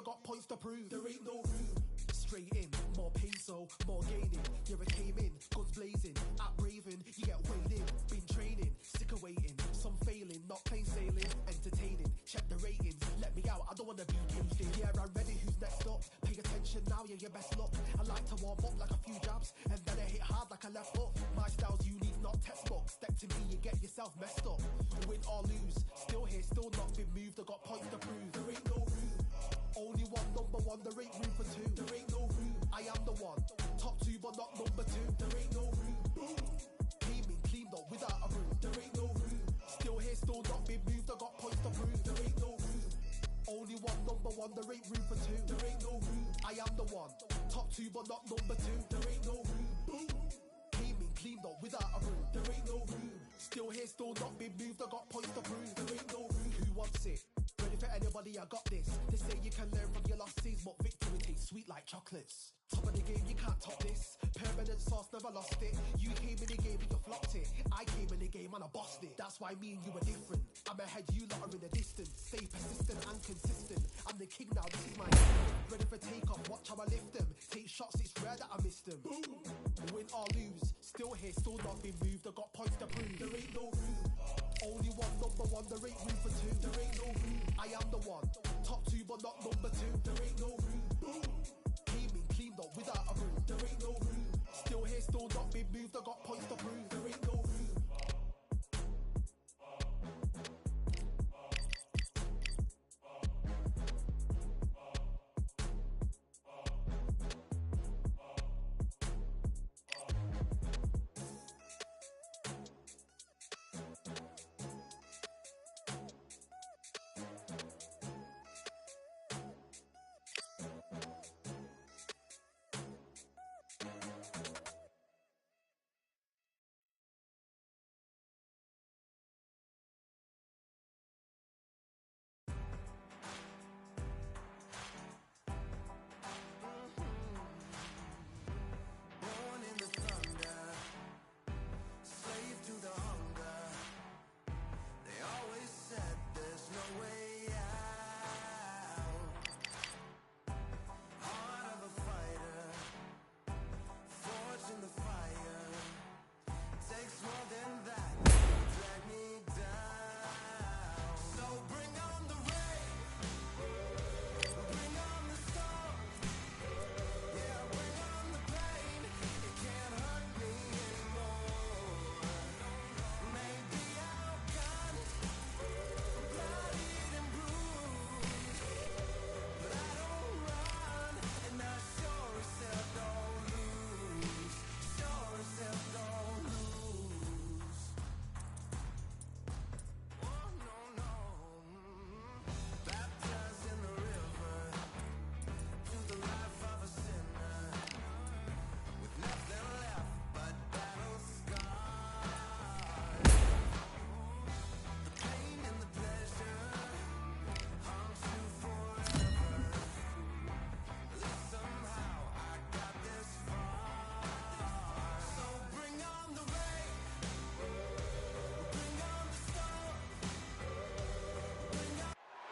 got points to prove. There ain't no room. Straight in, more pain, so more gaining. Yeah, it came in, guns blazing, at raving, you get weighed in. Been training, sick of waiting, some failing, not plain sailing, entertaining. Check the ratings, let me out, I don't wanna be caged in. Yeah, I'm ready, who's next up? Pay attention now, yeah, your best luck. I like to warm up like a few jabs, and then I hit hard like a left hook. My style's unique, not textbook. Step to me, you get yourself messed up. Win or lose, still here, still not been moved. I got points to prove. There ain't no room. Only one, number one, there ain't room for two. There ain't no room. I am the one. Top two, but not number two. There ain't no room. Boom. Came in, cleaned up without a room. There ain't no room. Still here, still not been moved. I got points to prove. There ain't no room. Only one, number one, there ain't room for two. There ain't no room. I am the one. Top two, but not number two. There ain't no room. Boom. Came in, cleaned up without a room. There ain't no room. Still here, still not been moved. I got points to prove. There ain't no room. Who wants it? Ready for anybody, I got this. They say you can learn from your losses, but victory tastes sweet like chocolates. Top of the game, you can't top this. Permanent sauce, never lost it. You came in the game and you flopped it. I came in the game and I bossed it. That's why me and you are different. I'm ahead, you lot are in the distance. Stay persistent and consistent. I'm the king now, this is my game. Ready for take off, watch how I lift them. Take shots, it's rare that I miss them. Boom. Win or lose, still here, still not been moved. I got points to prove. There ain't no room. Only one, number one, there ain't room for two. There ain't no room. I am the one. Top two, but not number two. There ain't no room. Boom. Came in, cleaned up without a room. There ain't no room. Still here, still not been moved. I got points to prove. There ain't no room.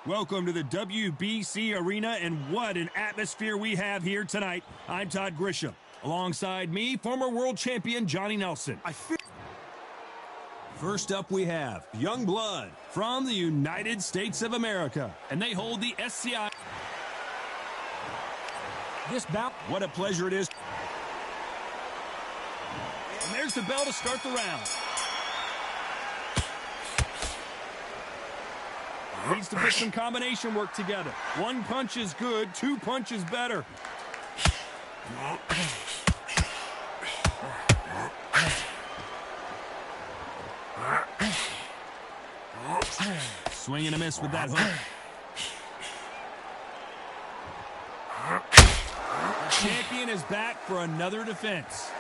Welcome to the WBC Arena, and what an atmosphere we have here tonight. I'm Todd Grisham. Alongside me, former world champion Johnny Nelson. First up, we have Young Blood from the United States of America, and they hold the SCI. This bout, what a pleasure it is. And there's the bell to start the round. Needs to put some combination work together. One punch is good, two punches better. Swing and a miss with that hook. The champion is back for another defense.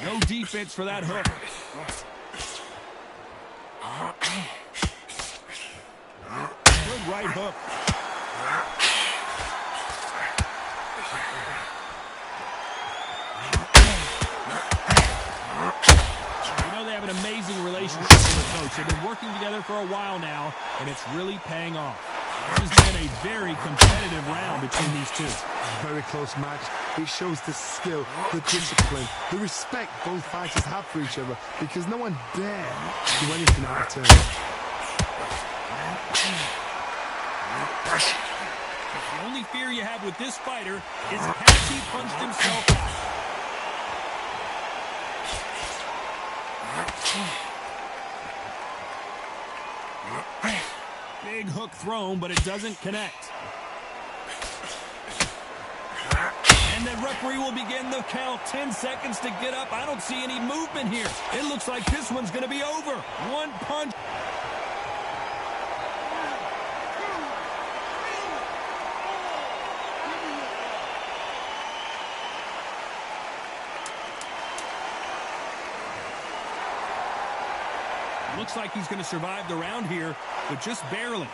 No defense for that hook. Good right hook. coach. They've been working together for a while now, and it's really paying off. This has been a very competitive round between these two. Very close match. It shows the skill, the discipline, the respect both fighters have for each other, because no one dare do anything out of turn. The only fear you have with this fighter is has he punched himself out? Big hook thrown, but it doesn't connect. And the referee will begin the count. 10 seconds to get up. I don't see any movement here. It looks like this one's going to be over. One punch. Looks like he's going to survive the round here, but just barely.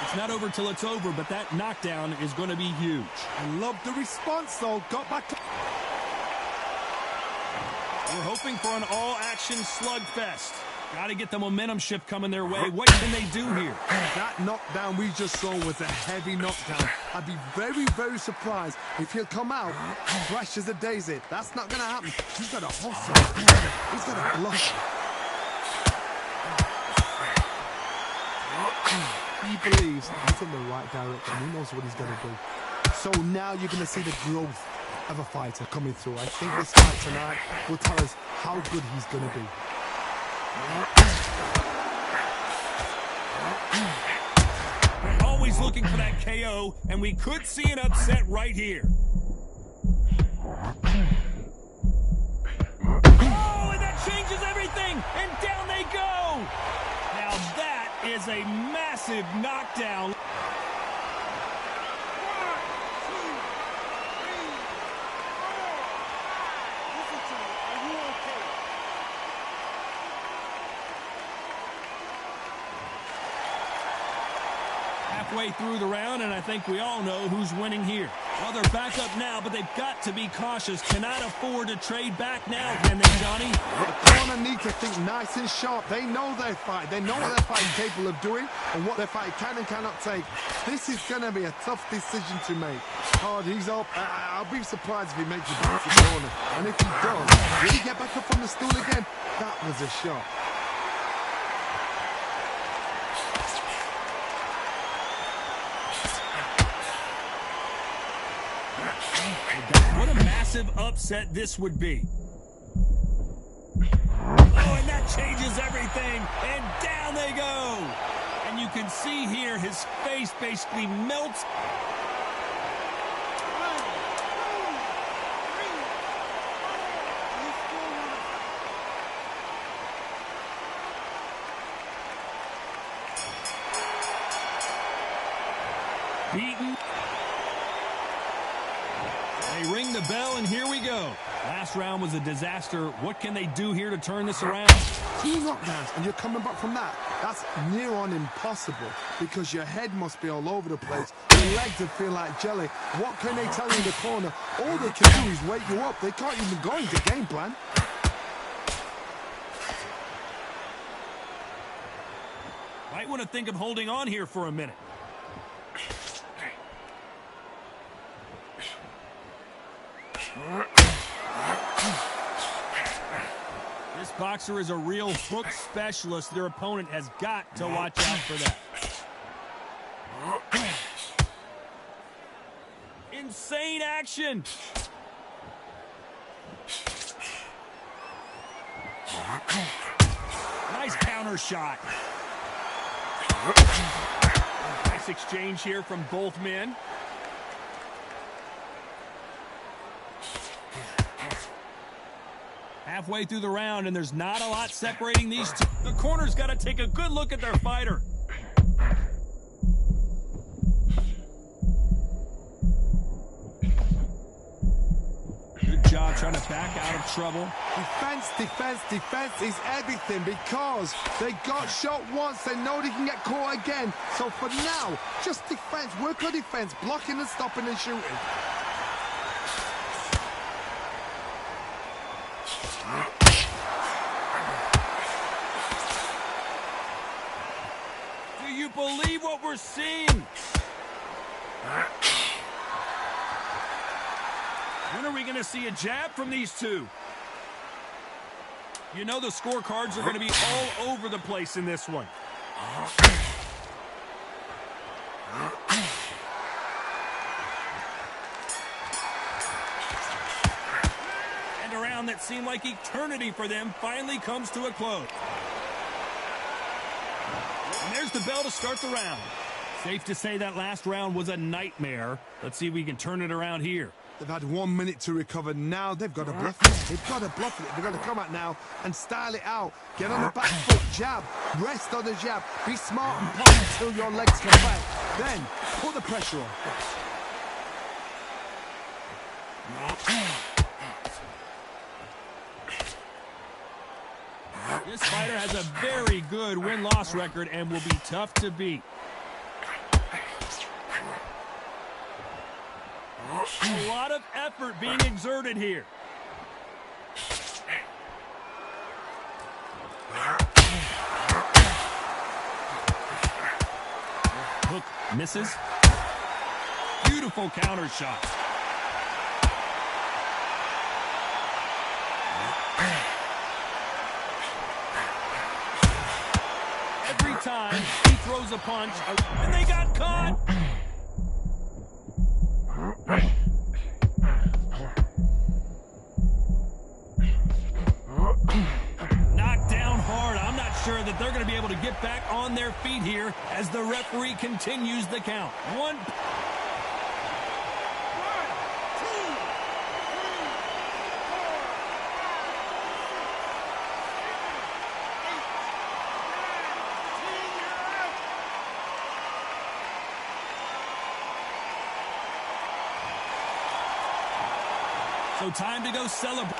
It's not over till it's over, but that knockdown is going to be huge. I love the response, though. Got back. We're hoping for an all-action slugfest. Got to get the momentum shift coming their way. What can they do here? That knockdown we just saw was a heavy knockdown. I'd be very, very surprised if he'll come out fresh as a daisy. That's not going to happen. He's got a hustle. He's got a block. He believes he's in the right direction. He knows what he's going to do. So now you're going to see the growth of a fighter coming through. I think this fight tonight will tell us how good he's going to be. We're always looking for that KO, and we could see an upset right here. Oh, and that changes everything, and down they go. Now that is a massive knockdown. Halfway through the round, and I think we all know who's winning here. Well, they're back up now, but they've got to be cautious. Cannot afford to trade back now, can they, Johnny? The corner need to think nice and sharp. They know their fight. They know what their fight is capable of doing and what their fight can and cannot take. This is going to be a tough decision to make. Hard, he's up. I'll be surprised if he makes it back to the corner. And if he does, will he get back up on the stool again? That was a shot. What a massive upset this would be. Oh, and that changes everything. And down they go. And you can see here his face basically melts. Beaten. They ring the bell, and here we go. Last round was a disaster. What can they do here to turn this around? 2 knockdowns, and you're coming back from that. That's near on impossible, because your head must be all over the place. Your legs would feel like jelly. What can they tell you in the corner? All they can do is wake you up. They can't even go into game plan. Might want to think of holding on here for a minute. This boxer is a real hook specialist. Their opponent has got to watch out for that. Insane action. Nice counter shot. Nice exchange here from both men. Halfway through the round, and there's not a lot separating these two. The corner's got to take a good look at their fighter. Good job trying to back out of trouble. Defense, defense, defense is everything, because they got shot once. They know they can get caught again. So for now, just defense. Work on defense, blocking and stopping and shooting. Do you believe what we're seeing? When are we going to see a jab from these two? You know the scorecards are going to be all over the place in this one. And a round that seemed like eternity for them finally comes to a close. And there's the bell to start the round. Safe to say that last round was a nightmare. Let's see if we can turn it around here. They've had 1 minute to recover. Now they've got to bluff it. They've got to bluff it. They've got to come out now and style it out. Get on the back foot, jab, rest on the jab. Be smart and pop until your legs come back. Then put the pressure on. This fighter has a very good win-loss record and will be tough to beat. A lot of effort being exerted here. Hook misses. Beautiful counter shot. Every time he throws a punch, and they got caught. Knocked down hard. I'm not sure that they're going to be able to get back on their feet here as the referee continues the count. One. So time to go celebrate.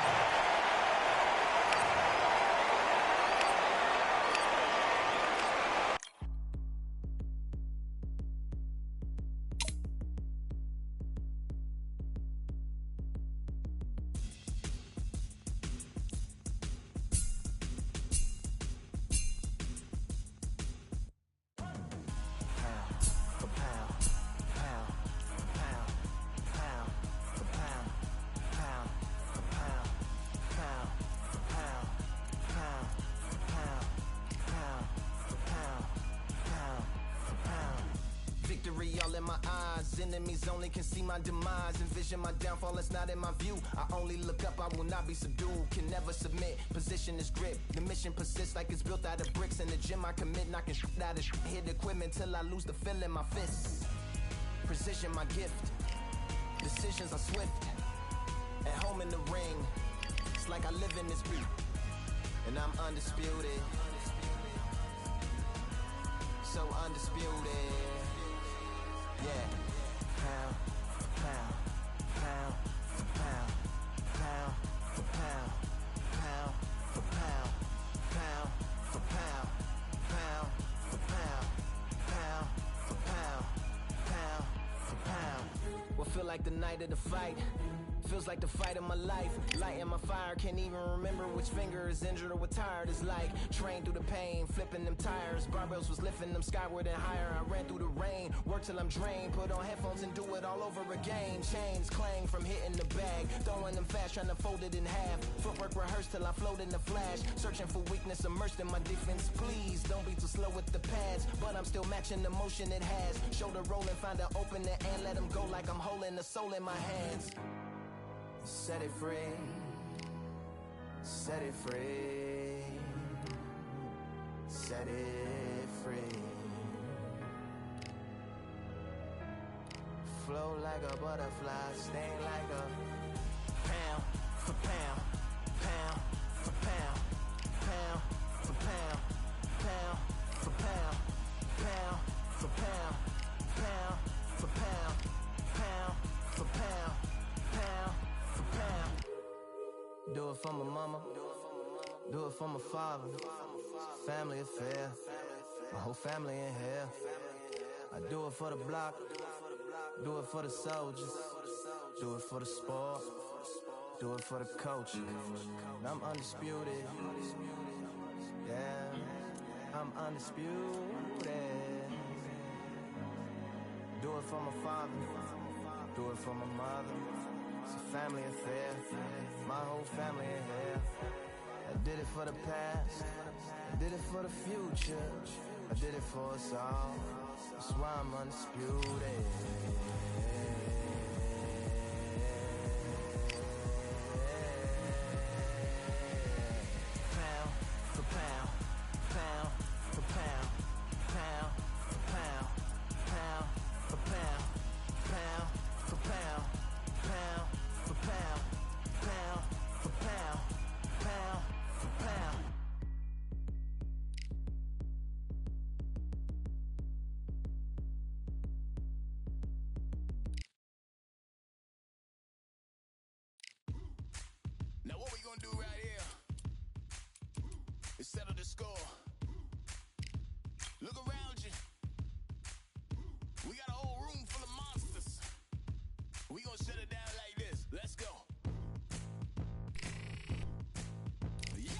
All in my eyes, enemies only can see my demise. Envision my downfall, it's not in my view. I only look up, I will not be subdued. Can never submit, position is grip. The mission persists like it's built out of bricks. In the gym I commit, knocking shit out of shit. Hit equipment till I lose the feel in my fists. Precision my gift, decisions are swift. At home in the ring, it's like I live in this beat. And I'm undisputed, so undisputed. Yeah, pound for pound, pound for pound, pound for pound, pound for pound, pound for pound, pound for pound, pound for pound, pound for pound. What feel like the night of the fight? Feels like the fight of my life. Lighting my fire, can't even remember which finger is injured or what tired is like. Train through the pain, flipping them tires. Barbells was lifting them skyward and higher. I ran through the rain, work till I'm drained. Put on headphones and do it all over again. Chains clang from hitting the bag. Throwing them fast, trying to fold it in half. Footwork rehearsed till I float in the flash. Searching for weakness, immersed in my defense. Please, don't be too slow with the pads. But I'm still matching the motion it has. Shoulder rolling, find an opening and let them go like I'm holding the soul in my hands. Set it free, set it free, set it free. Flow like a butterfly, sting like a pound for pound, pound for pound, pound for pound, pound for pound, pound for pound, pound for pound, pound for pound, pound. Do it for my mama, do it for my father. Family affair, my whole family in here. I do it for the block, do it for the soldiers, do it for the sport. Do it for the culture. I'm undisputed. Yeah, I'm undisputed. Do it for my father. Do it for my mother. It's a family affair. My whole family in here. I did it for the past. I did it for the future. I did it for us all. That's why I'm undisputed. Pound for pound, pound for pound, pound for pound, pound for pound, pound for pound, pound for pound, pound for pound, pound for pound. Now what we gonna do right here is settle the score. Look around you. We got a whole room full of monsters. We gonna shut it down like this. Let's go. Yeah.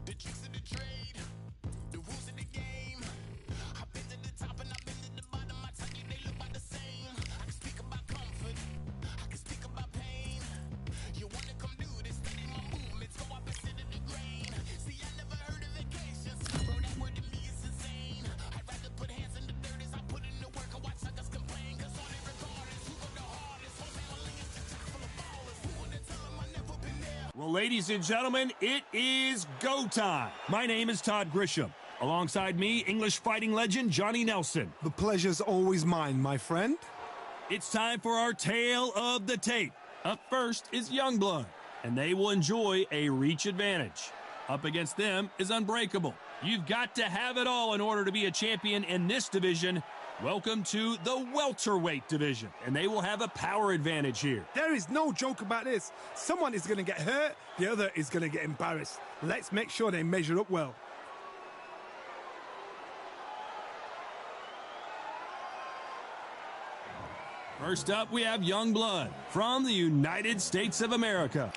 The tricks of the trade, the rules of the game. I've been to the top and I've been to the bottom. I tell you they look about the same. I can speak about comfort, I can speak about pain. You wanna come do this, study my movements, go opposite of the grain. See, I never heard of vacations, bro, that word to me is insane. I'd rather put hands in the dirt as I put in the work and watch suckers complain. Cause on it regardless, who go the hardest? Whole family is a chock full of ballers. Who wanna tell them I never been there? Well, ladies and gentlemen, it is go time. My name is Todd Grisham. Alongside me, English fighting legend Johnny Nelson. The pleasure's always mine, my friend. It's time for our tale of the tape. Up first is Youngblood, and they will enjoy a reach advantage. Up against them is Unbreakable. You've got to have it all in order to be a champion in this division. Welcome to the welterweight division, and they will have a power advantage here. There is no joke about this. Someone is going to get hurt, the other is going to get embarrassed. Let's make sure they measure up well. First up, we have Youngblood from the United States of America.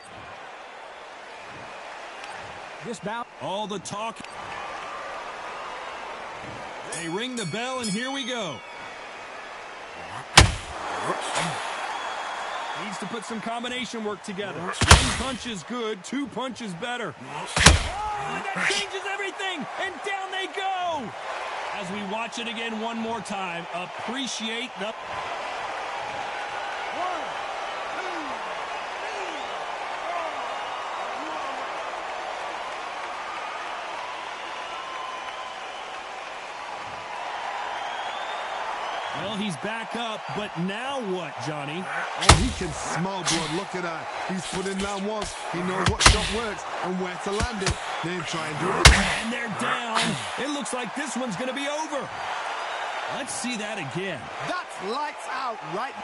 This bout. All the talk. They ring the bell, and here we go. Needs to put some combination work together. One punch is good, two punches better. Oh, that changes everything, and down they go. As we watch it again one more time, appreciate the... Well, he's back up, but now what, Johnny? Oh, he can smell blood. Look at that. He's putting down once. He knows what shot works and where to land it. Then try and do it. And they're down. It looks like this one's going to be over. Let's see that again. That's lights out, right?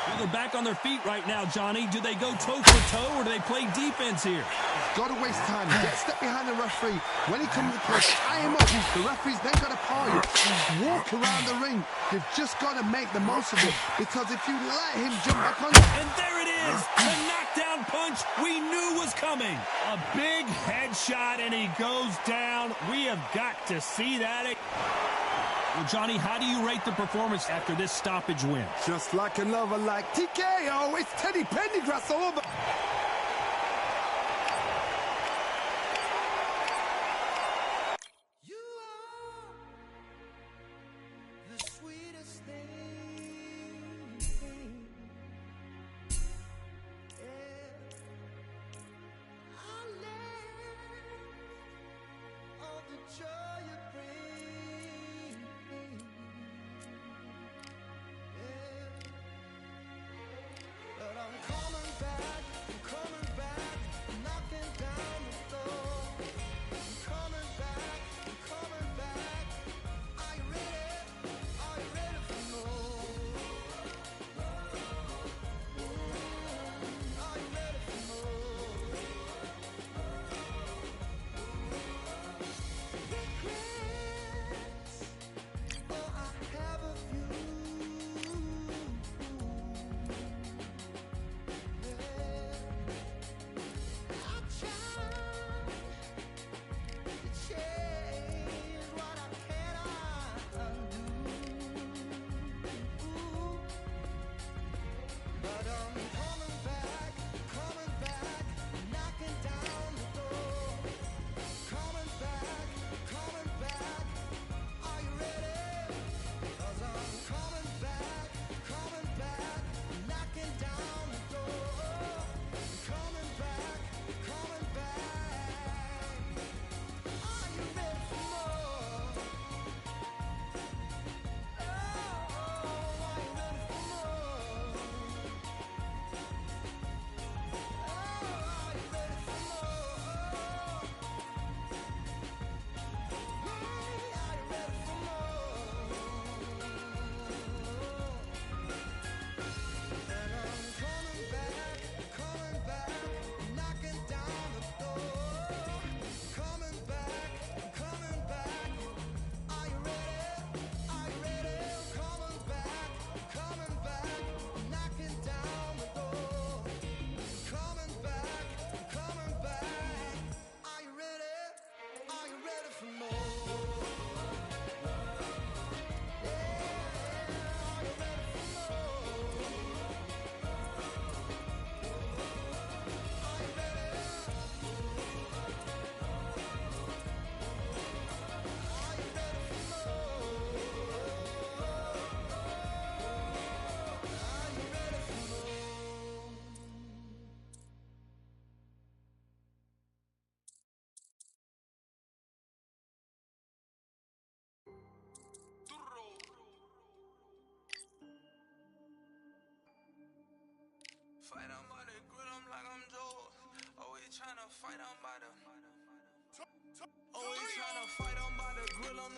Well, they're back on their feet right now, Johnny. Do they go toe for toe or do they play defense here? Got to waste time. Get a step behind the referee. When he comes across, tie him up. The referee's then got to paw you. Walk around the ring. You've just got to make the most of it. Because if you let him jump back on you... And there it is! The knockdown punch we knew was coming. A big headshot, and he goes down. We have got to see that. Well, Johnny, how do you rate the performance after this stoppage win? Just like another like TKO. It's Teddy Pendergrass all over. You are the sweetest thing. Yeah. I live all the joy you bring. Yeah. But I'm coming back.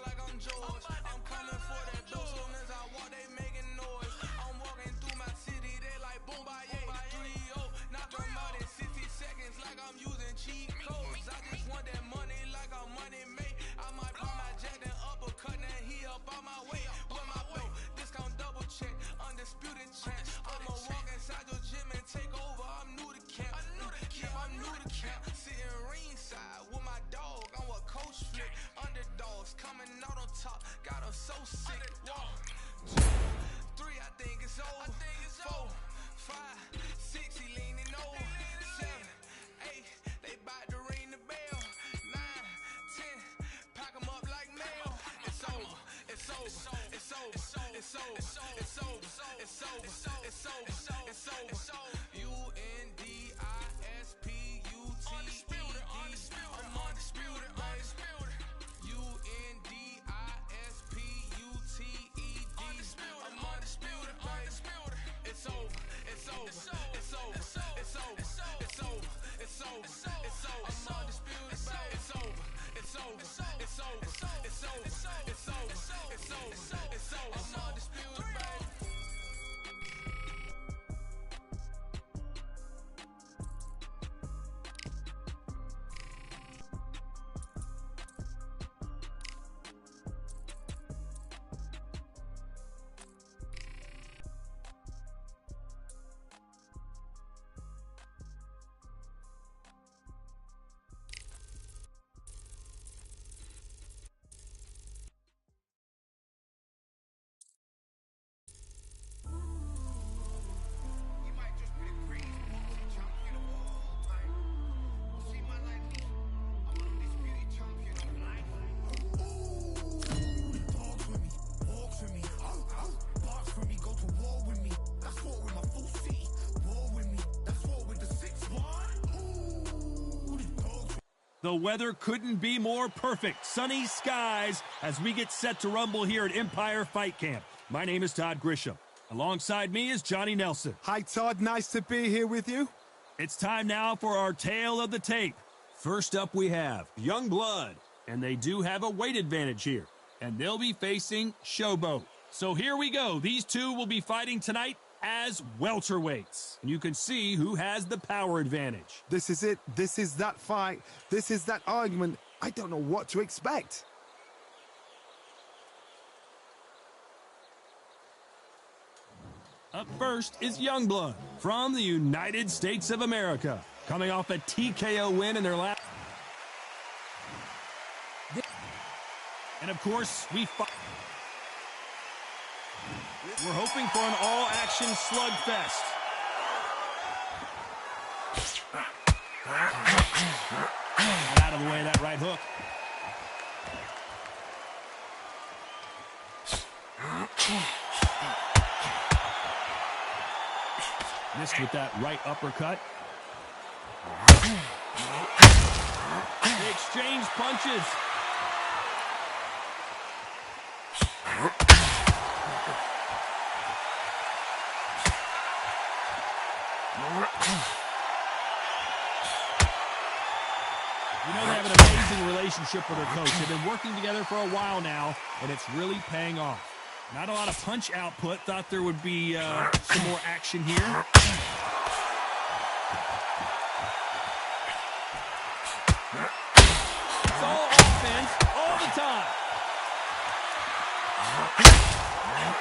like I'm George. I'm coming for that dough, soon as I walk, they making noise. I'm walking through my city, they like boom, bye, 3-0. Knock 'em out in 60 seconds like I'm using cheat codes. I just want that money like I'm money made. I might pop my jack and uppercut, and he up on my way. With my belt, discount double check, undisputed champ. I'ma walk inside your gym and take over. I'm new to camp. Yeah, I'm new to camp. Sitting ringside with my dog on what coach flick. Underdogs coming out on top, got 'em so sick. 3, I think it's over. 4, 5, 6, he leaning over. 7, 8, they bout to ring the bell. 9, 10, pack 'em up like mail. It's over. It's over. It's over. It's over. It's over. It's over. It's over. It's over. It's over. Undisputed. I'm undisputed. I'm undisputed. It's over. It's over. It's over. It's over. It's over. It's over. It's over. It's over. I'm undisputed. It's over. It's over. It's over. It's over. It's over. It's over. It's over. I'm undisputed, baby. You might just be the greatest boxing champion of all time. You see my life? I'm an undisputed champion of life. Dogs with me, walks with me, barks with me, go to war with me. That's war with my full city. War with me, that's war with the 6-1. Dogs. The weather couldn't be more perfect. Sunny skies as we get set to rumble here at Empire Fight Camp. My name is Todd Grisham. Alongside me is Johnny Nelson. Hi, Todd. Nice to be here with you. It's time now for our tale of the tape. First up we have Young Blood, and they do have a weight advantage here, and they'll be facing Showboat. So here we go. These two will be fighting tonight as welterweights. And you can see who has the power advantage. This is it. This is that fight. This is that argument. I don't know what to expect. Up first is Youngblood from the United States of America, coming off a TKO win in their last. And of course, we're hoping for an all-action slugfest. Get out of the way of that right hook. Missed with that right uppercut. They exchange punches. You know, they have an amazing relationship with their coach. They've been working together for a while now, and it's really paying off. Not a lot of punch output. Thought there would be some more action here. It's all offense all the time.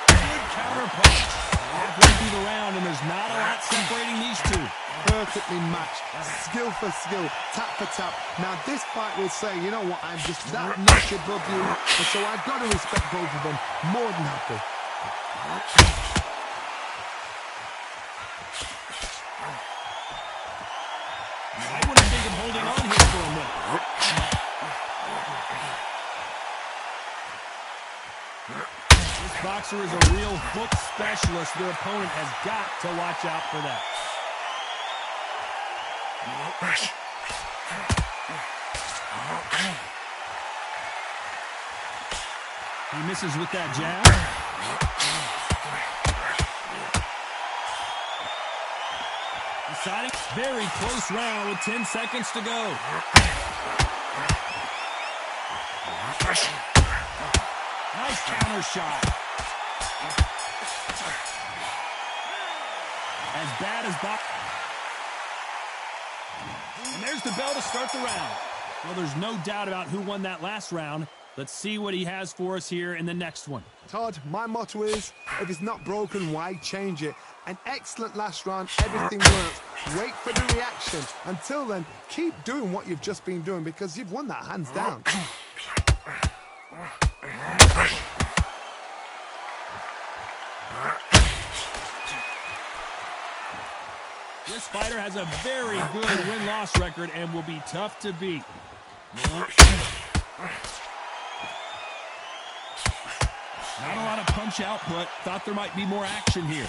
Good counter punch. Halfway through the round, and there's not a lot separating these two. Perfectly matched, skill for skill, tap for tap. Now this fight will say, you know what, I'm just that notch above you, and so I've got to respect both of them more than happy. I wouldn't think of holding on here for a minute. This boxer is a real hook specialist. Their opponent has got to watch out for that. He misses with that jab. Deciding very close round with 10 seconds to go. counter shot. As bad as Bob. And there's the bell to start the round. Well, there's no doubt about who won that last round. Let's see what he has for us here in the next one. Todd, my motto is, if it's not broken, why change it? An excellent last round, everything works. Wait for the reaction. Until then, keep doing what you've just been doing because you've won that hands down. This fighter has a very good win-loss record and will be tough to beat. Not a lot of punch output. Thought there might be more action here.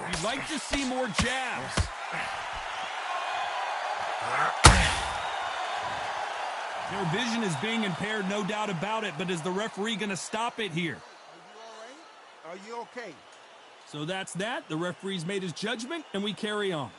You'd like to see more jabs. Their vision is being impaired, no doubt about it, but is the referee going to stop it here? Are you okay? So that's that. The referee's made his judgment, and we carry on.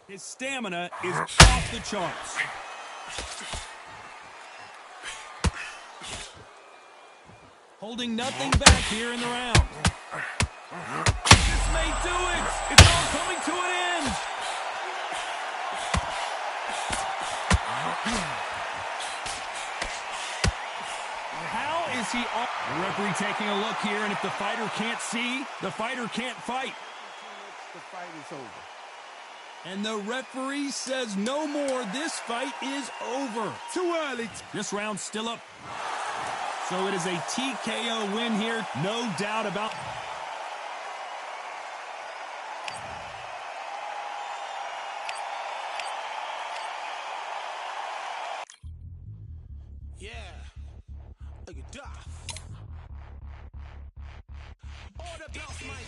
His stamina is off the charts. Holding nothing back here in the round. This may do it. It's all coming to an end. How is he off? The referee taking a look here, and if the fighter can't see, the fighter can't fight. The fight is over. And the referee says no more. This fight is over. Too early. This round's still up. So it is a TKO win here, no doubt about. Yeah. Look at that. Order belts, mighty.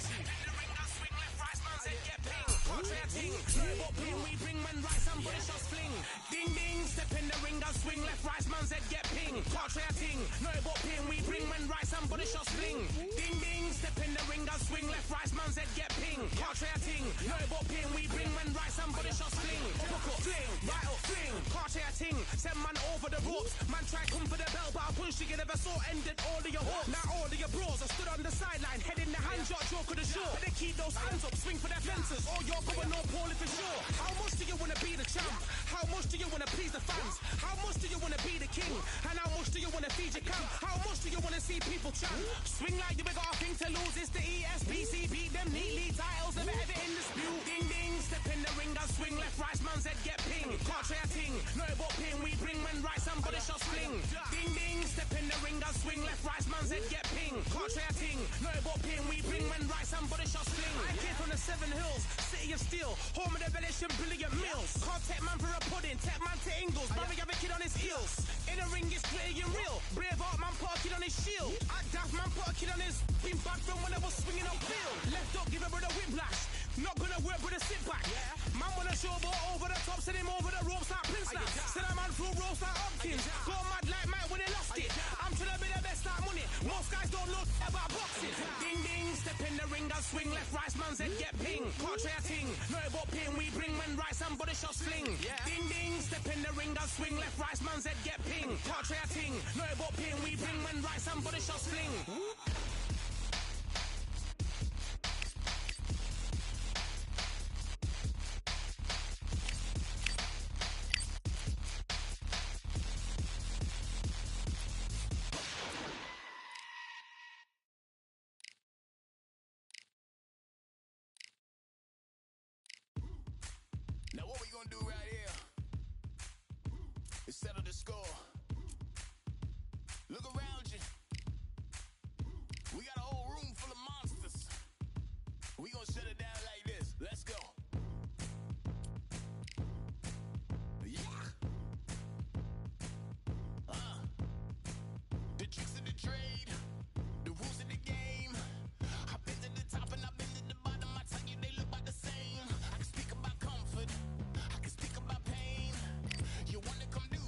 Swing left, right, man's head get ping. Contrary ting, snowball ping, we bring men right, somebody shots fling. Ding ding, step in the ring, and swing left, right, man's head get ping. Contrary ting, snowball ping, we bring men right, somebody shots fling. Ding ding, step in the ring, and swing left, right, man's head get ping. Contrary ting, snowball ping, we bring men right, somebody shots fling. Uppercut, fling, right up, fling. Contrary ting, send man over the ropes. Man try come for the bell, but I punched you, never saw ended all of your hopes. Now all of your bros are stood on the sideline, head in the hand, shot, joke of the show. They keep those hands up, swing for their fences. Oh, you're going on poorly for sure. How much do you want to be the champ? How much do you want to please the fans? How much do you want to be the king? And how much do you want to feed your camp? How much do you want to see people chant? Swing like you ain't got a thing to lose. It's the ESPC, beat them neatly. Titles never ever in dispute. Ding ding, step in the ring and swing left, right, man's head get ping. Can't try a ting, no but ping. We bring men right, somebody shot fling. Ding ding, step in the ring and swing left, right, man's head get ping. Can't try a ting, no but ping. We bring men right, somebody shot fling. I came from the 7 Hills, city of steel, home of the village and brilliant meals. Can't take man for a pudding, take man to Ingles. Barry have a kid on his heels. In the ring it's gritty and real. Braveheart man put a kid on his shield. Act daft man put a kid on his been back from when I was swinging on field. Left up, give a brother whiplash. Not gonna work with a sit back. Man wanna show ball over the top, send him over the ropes like Prince Nat. Send a man through ropes like Hopkins. Go mad like Mike when he lost it. I'm trying to be the best at money. Most guys don't know about boxing. Ding ding, step in the ring and swing left, right, man's head get ping. Can't try a ting, no but ping. We bring men right, somebody shots fling. Ding ding, step in the ring and swing left, right, man's head get ping. Can't try a ting, no but ping. We bring men right, somebody shots fling. Now what we gonna do right here is settle the score. Look around you. We got a whole room full of monsters. We gonna shut it down like this. Let's go. Yeah. The tricks of the trade, the rules of the game. I've been to the top and I've been to the bottom. I tell you they look about the same. I can speak about comfort. I can speak about pain. You wanna come do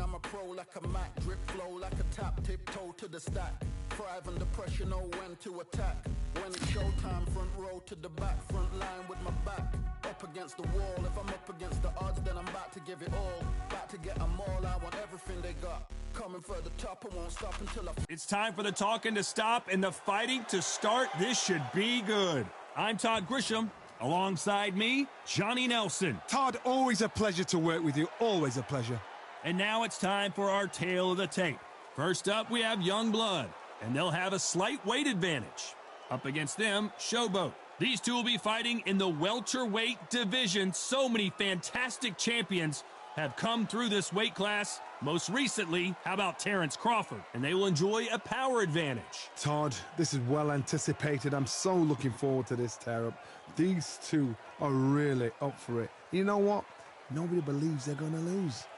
I'm a pro like a Mac. Drip flow like a tap, tiptoe to the stack. Thrive under pressure, know when to attack. When it's showtime, front row to the back. Front line with my back up against the wall. If I'm up against the odds, then I'm about to give it all. About to get them all, I want everything they got. Coming for the top, I won't stop until I... It's time for the talking to stop and the fighting to start. This should be good. I'm Todd Grisham. Alongside me, Johnny Nelson. Todd, always a pleasure to work with you. Always a pleasure. And now it's time for our tale of the tape. First up, we have Youngblood, and they'll have a slight weight advantage. Up against them, Showboat. These two will be fighting in the welterweight division. So many fantastic champions have come through this weight class. Most recently, how about Terrence Crawford? And they will enjoy a power advantage. Todd, this is well anticipated. I'm so looking forward to this tear-up. These two are really up for it. You know what? Nobody believes they're going to lose.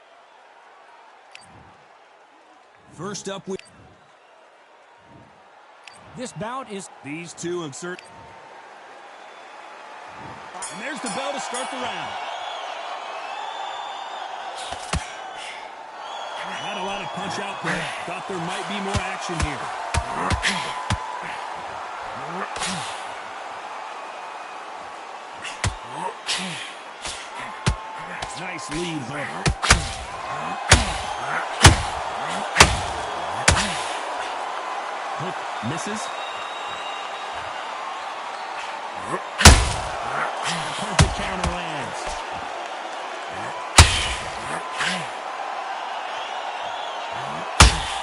First up, This bout is... These two have And there's the bell to start the round. Not a lot of punch output. Thought there might be more action here. Nice lead hook. Hook misses. Perfect counter lands.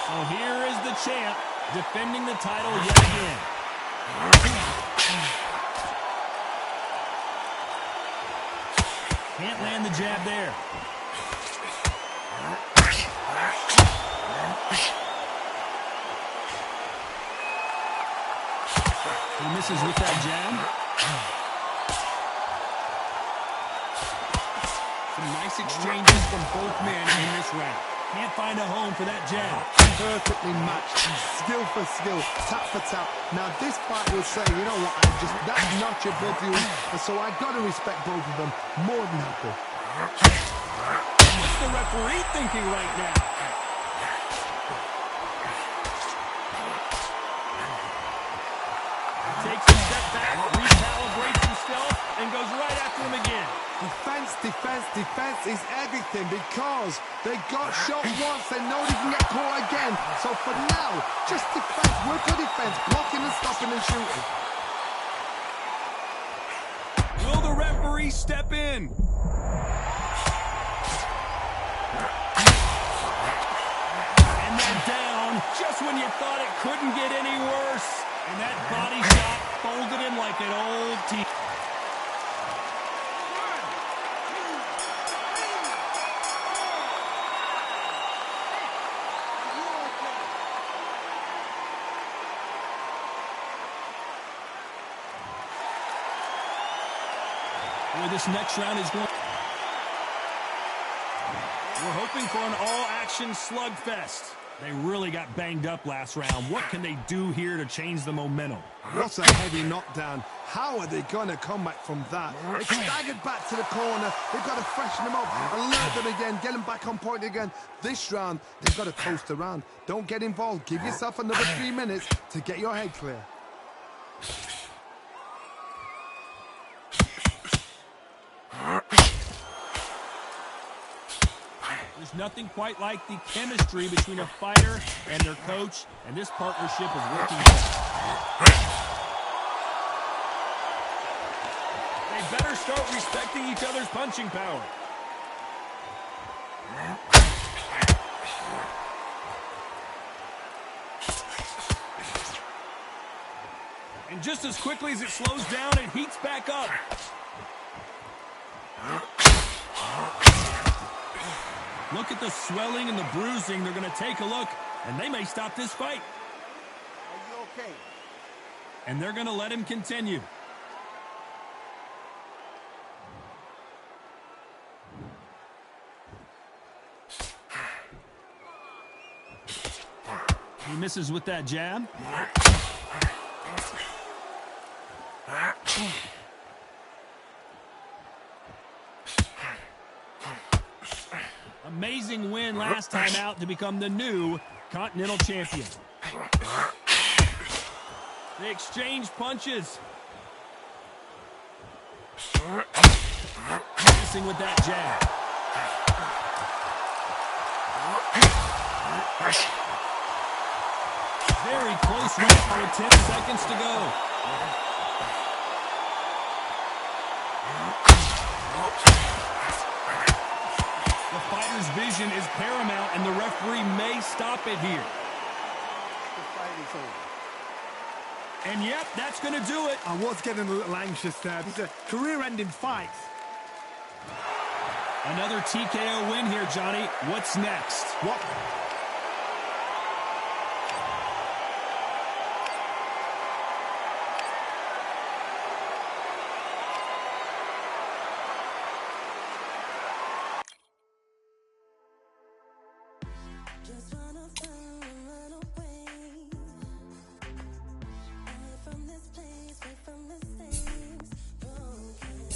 So here is the champ defending the title yet again. Can't land the jab there. He misses with that jab. Some nice exchanges from both men in this round. Can't find a home for that jab. Perfectly matched, skill for skill, tap for tap. Now this fight will say, you know what, that's not your blood you, and so I got to respect both of them more than happy. What's the referee thinking right now? Takes a step back, recalibrates himself, and goes right after him again. Defense, defense, defense is everything because they got shot once, they know they can get caught again. So for now, just defense, work on defense, blocking and stopping and shooting. Will the referee step in? And then down, just when you thought it couldn't get any worse. And that body shot folded him like an old team. Where this next round is going. We're hoping for an all-action slugfest. They really got banged up last round. What can they do here to change the momentum? What a heavy knockdown. How are they going to come back from that? They staggered back to the corner. They've got to freshen them up, alert them again, get them back on point again. This round, they've got to coast around. Don't get involved. Give yourself another 3 minutes to get your head clear. There's nothing quite like the chemistry between a fighter and their coach, and this partnership is working well. They better start respecting each other's punching power. And just as quickly as it slows down, it heats back up. Look at the swelling and the bruising. They're going to take a look, and they may stop this fight. Are you okay? And they're going to let him continue. He misses with that jab. A Amazing win last time out to become the new Continental Champion. They exchange punches. Missing with that jab. Very close round with 10 seconds to go. The fighter's vision is paramount, and the referee may stop it here. The fight is over. And yep, that's going to do it. I was getting a little anxious there. It's a career-ending fight. Another TKO win here, Johnny. What's next? What? Just wanna fall and run away. Away from this place, away from mistakes. Broken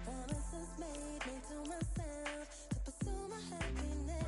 promises made me to myself to pursue my happiness.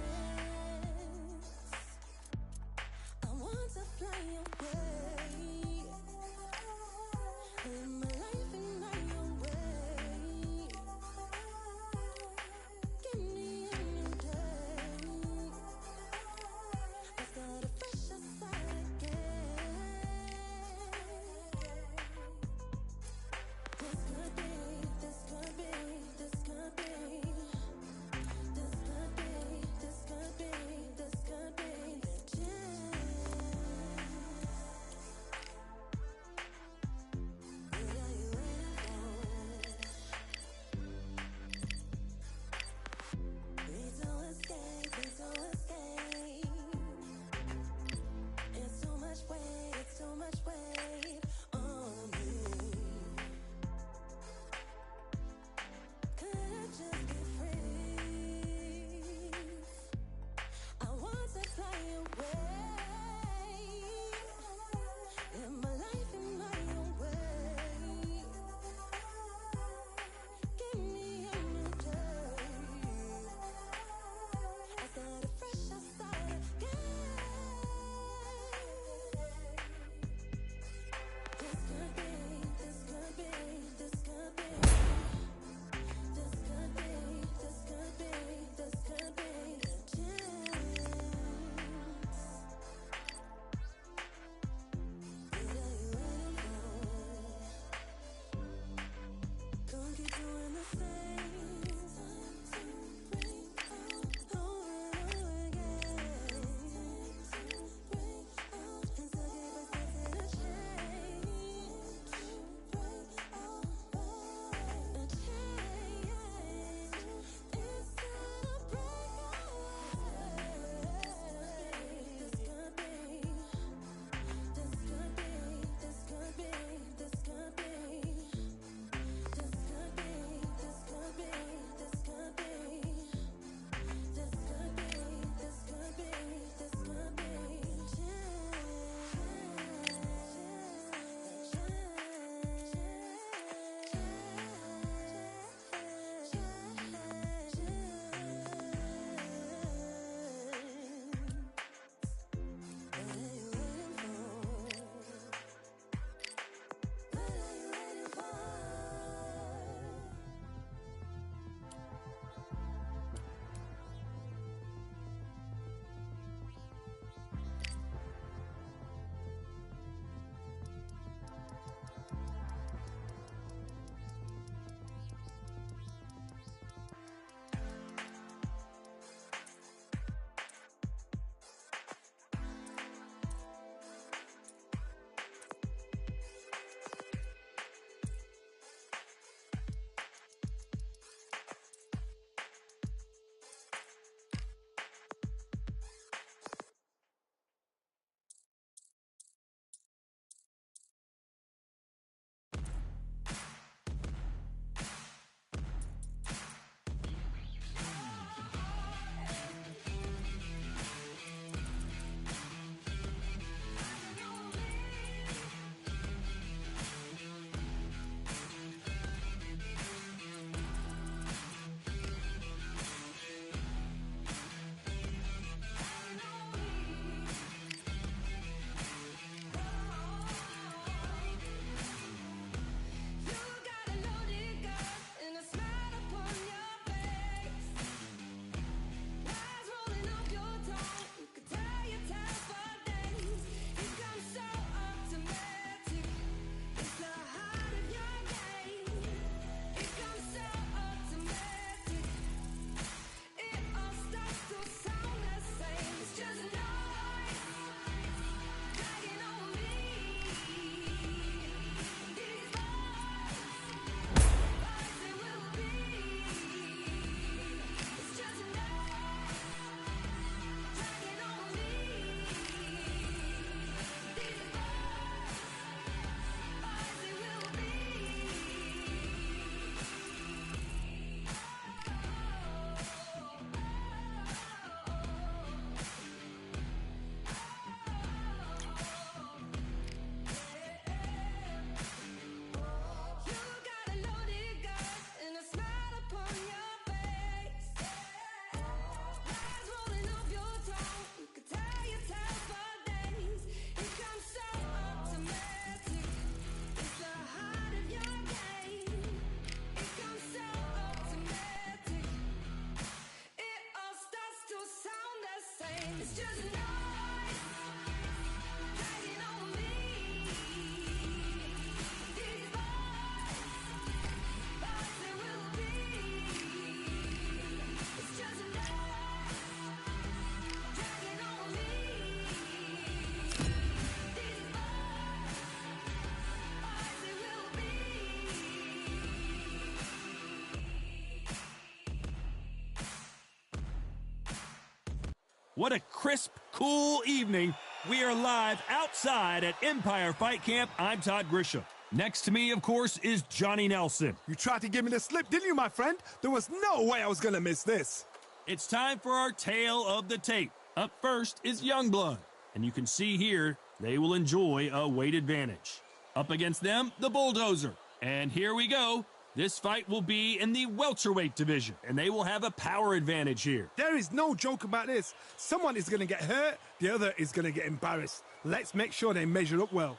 What a crisp, cool evening. We are live outside at Empire Fight Camp. I'm Todd Grisham. Next to me, of course, is Johnny Nelson. You tried to give me the slip, didn't you, my friend? There was no way I was going to miss this. It's time for our tale of the tape. Up first is Youngblood, and you can see here they will enjoy a weight advantage. Up against them, the Bulldozer. And here we go. This fight will be in the welterweight division, and they will have a power advantage here. There is no joke about this. Someone is going to get hurt, the other is going to get embarrassed. Let's make sure they measure up well.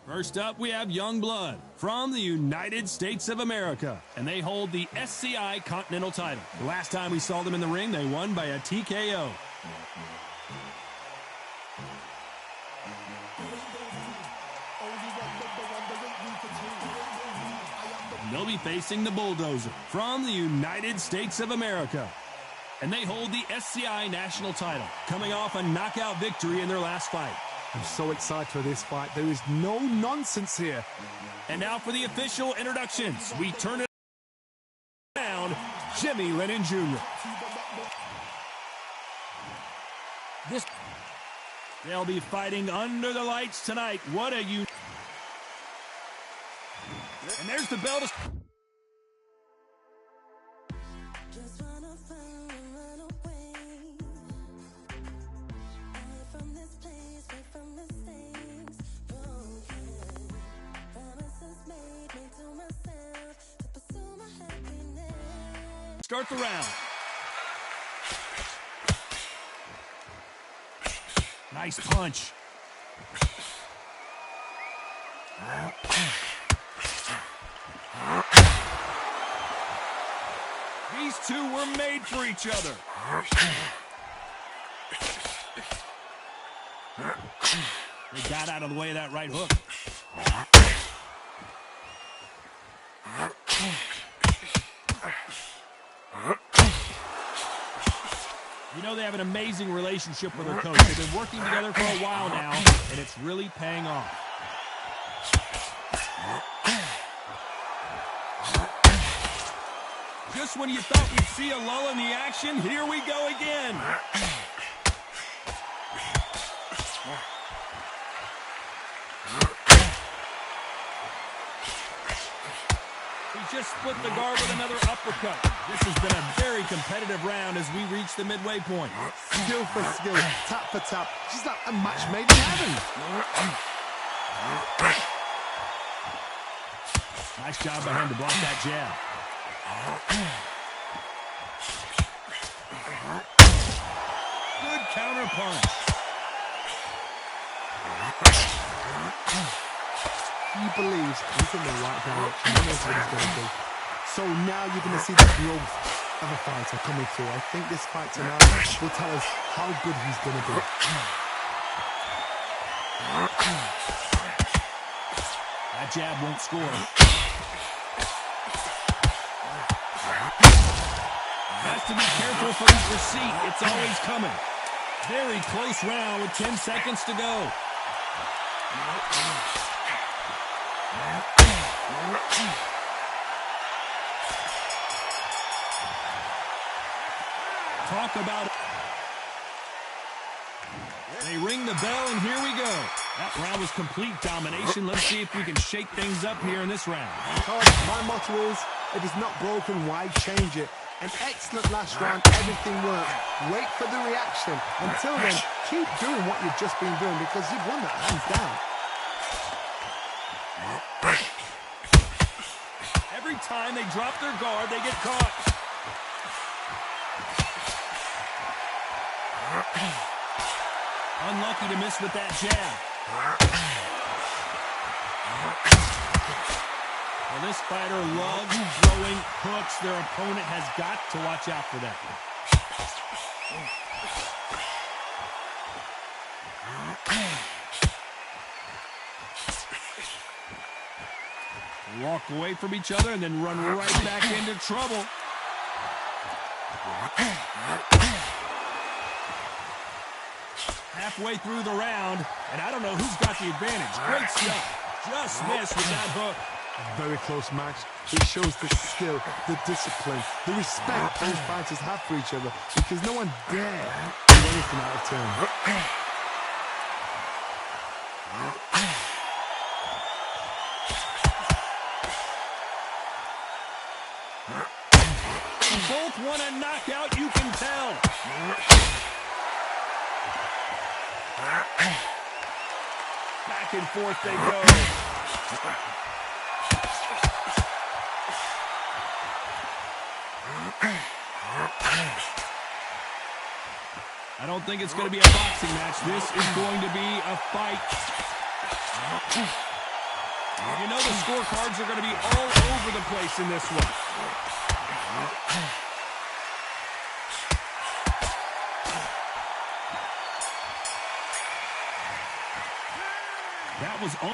First up, we have Youngblood from the United States of America, and they hold the SCI Continental title. The last time we saw them in the ring, they won by a TKO. They'll be facing the Bulldozer from the United States of America, and they hold the SCI National title, coming off a knockout victory in their last fight. I'm so excited for this fight. There is no nonsense here. And now for the official introductions. We turn it around, Jimmy Lennon Jr. They'll be fighting under the lights tonight. What a And there's the bell. Just wanna find and run away. Away from this place, away from mistakes. Broken promises made to myself to pursue my happiness. Start the round. Nice punch. These two were made for each other. They got out of the way of that right hook. You know, they have an amazing relationship with their coach. They've been working together for a while now, and it's really paying off. Just when you thought we'd see a lull in the action, here we go again. He just split the guard with another uppercut. This has been a very competitive round as we reach the midway point. Skill for skill, tap for tap. She's like a match made in heaven. Nice job by him to block that jab. Good counter punch. He believes he's in the right direction. He knows what he's going to do. So now you're going to see the growth of a fighter coming through. I think this fight tonight will tell us how good he's going to be. That jab won't score. Has to be careful for his receipt. It's always coming. Very close round with 10 seconds to go. Talk about it. They ring the bell, and here we go. That round was complete domination. Let's see if we can shake things up here in this round. My motto is, if it's not broken, why change it? An excellent last round, everything worked. Wait for the reaction. Until then, keep doing what you've just been doing because you've won that hands down. Every time they drop their guard, they get caught. Unlucky to miss with that jab. Well, this fighter loves throwing hooks. Their opponent has got to watch out for that. Walk away from each other and then run right back into trouble. Halfway through the round, and I don't know who's got the advantage. Great stuff. Just missed with that hook. Very close match. It shows the skill, the discipline, the respect both fighters have for each other, because no one dare do anything out of turn. Both want a knockout, you can tell. Back and forth they go. I don't think it's going to be a boxing match. This is going to be a fight. You know the scorecards are going to be all over the place in this one. That was all.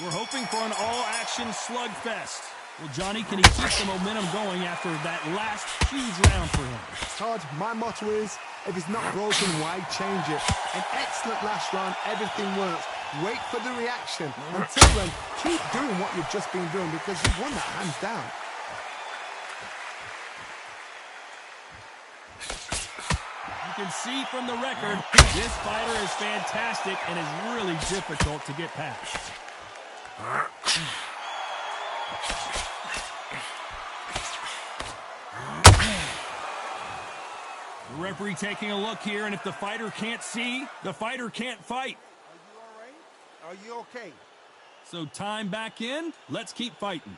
We're hoping for an all-action slugfest. Well, Johnny, can he keep the momentum going after that last huge round for him? Todd, my motto is, if it's not broken, why change it? An excellent last round, everything works. Wait for the reaction. Until then, keep doing what you've just been doing, because you've won that hands down. You can see from the record, this fighter is fantastic and is really difficult to get past. The referee taking a look here, and if the fighter can't see, the fighter can't fight. Are you okay? So time back in. Let's keep fighting.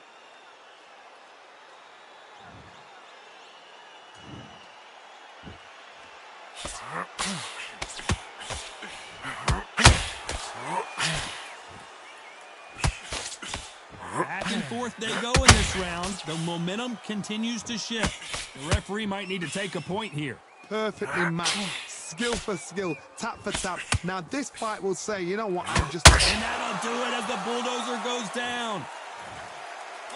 Back and forth they go in this round. The momentum continues to shift. The referee might need to take a point here. Perfectly matched. Skill for skill, tap for tap. Now this fight will say, you know what, I'm just... And that'll do it as the bulldozer goes down.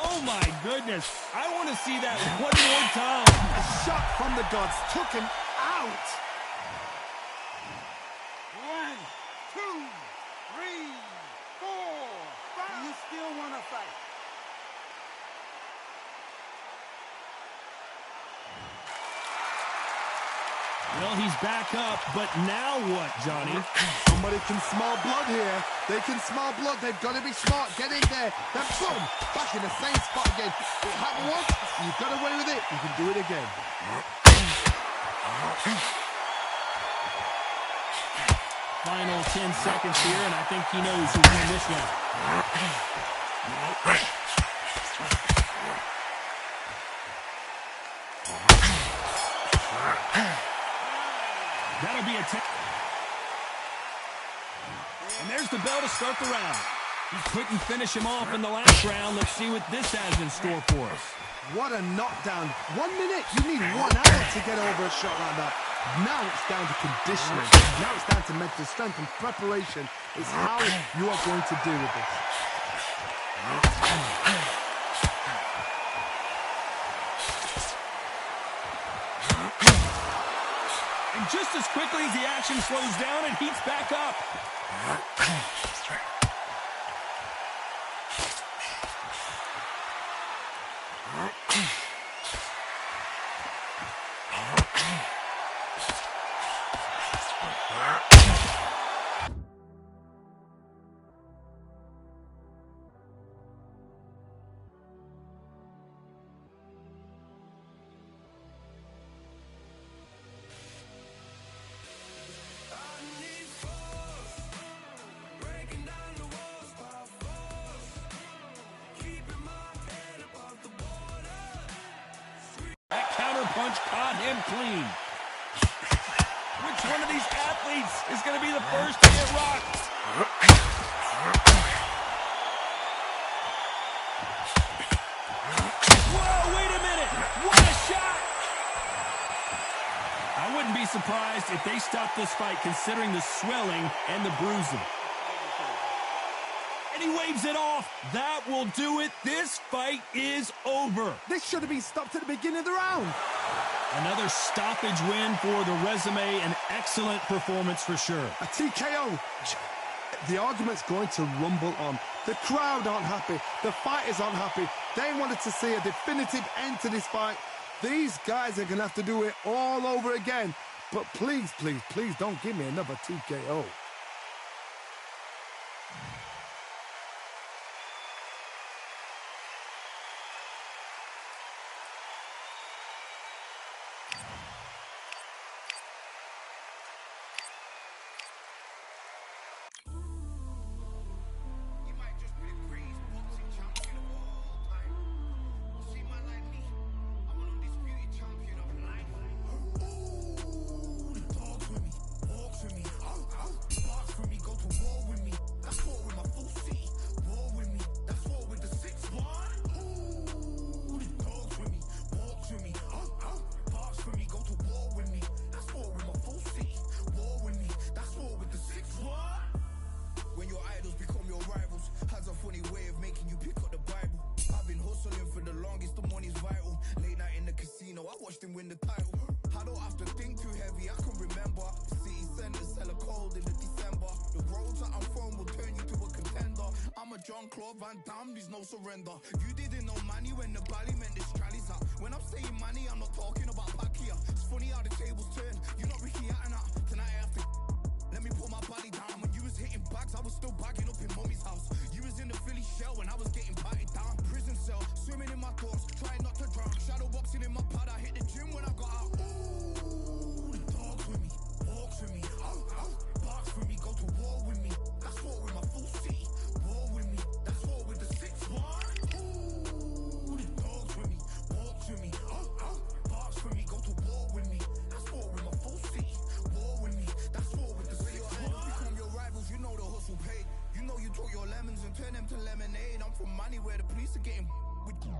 Oh my goodness. I want to see that one more time. A shot from the gods took him out. 1, 2, 3, 4, 5. You still want to fight? Well, he's back up, but now what, Johnny? Somebody can smell blood here. They can smell blood. They've got to be smart. Get in there. Then boom, back in the same spot again. It happened once. You got away with it. You can do it again. Final 10 seconds here, and I think he knows who's won this round. That'll be a 10. And there's the bell to start the round. He couldn't finish him off in the last round. Let's see what this has in store for us. What a knockdown. 1 minute. You need 1 hour to get over a shot like that. Now it's down to conditioning. Now it's down to mental strength and preparation. It's how you are going to deal with this. And just as quickly as the action slows down, it heats back up. Punch caught him clean. Which one of these athletes is going to be the first to get rocked? surprised if they stop this fight considering the swelling and the bruising. And he waves it off. That will do it. This fight is over. This should have been stopped at the beginning of the round. Another stoppage win for the resume. An excellent performance for sure. A TKO. The argument's going to rumble on. The crowd aren't happy. The fighters aren't happy. They wanted to see a definitive end to this fight. These guys are going to have to do it all over again. But please, please, please don't give me another TKO. You might just be the greatest boxing champion of all time. You see, man like me, I'm an undisputed champion of life. Ooh, the dogs with me, walks with me, barks for me, go to war with me. That's war with my full city. War with me, that's war with the 6-1. Ooh, the dogs with me, walks with me, barks for me, go to war with me. That's war with my full city. War with me, that's war with the 6-1. When your idols become your rivals, has a funny way of making you pick up the Bible. I've been hustling for the longest, the money's vital. Late night in the casino, I watched him win the title. I don't have to think too heavy, I can remember. The city center's hella cold in the December. The roads that I'm from will turn you to a contender. I'm a John Claude Van Damme, there's no surrender. You didn't know money when the bally meant this Charlie's up. When I'm saying money, I'm not talking about Pakia. It's funny how the tables turn. You're not Ricky Hatton. Tonight I have to let me put my body down. When you was hitting bags, I was still bagging up in mommy's house. You was in the Philly shell when I was getting patted down. Prison cell, swimming in my thoughts, trying not to drown. Shadow boxing in my pad, I hit the gym when I got out. Ooh, the dogs with me, walks with me, barks for me, go to war with me. That's war with my full city. War with me, that's war with the 6-1. Ooh, the dogs with me, walks with me, barks for me, go to war with me. That's war with my full city. War with me, that's war with the 6-1. Become your rivals, you know the hustle paid. You know you took your lemons and turn them to lemonade. I'm from money where the police are getting with you.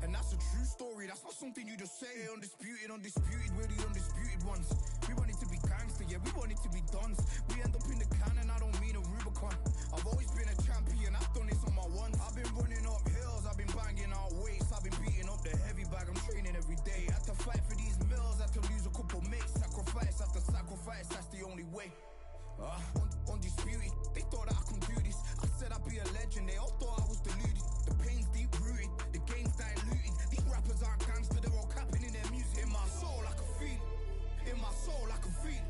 And that's a true story, that's not something you just say. Undisputed, undisputed, we're the undisputed ones. We want it to be gangster, yeah, we want it to be dons. We end up in the can and I don't mean a Rubicon. I've always been a champion, I've done this on my ones. I've been running up hills, I've been banging out weights. I've been beating up the heavy bag, I'm training every day. Had to fight for these mills, had to lose a couple mates. Sacrifice after sacrifice, that's the only way. Undisputed, they thought that I could do this. I said I'd be a legend, they all thought I was deluded. The pain's deep rooted, the game's diluted. These rappers aren't gangster, they're all capping in their music. In my soul I can feel it, in my soul I can feel it.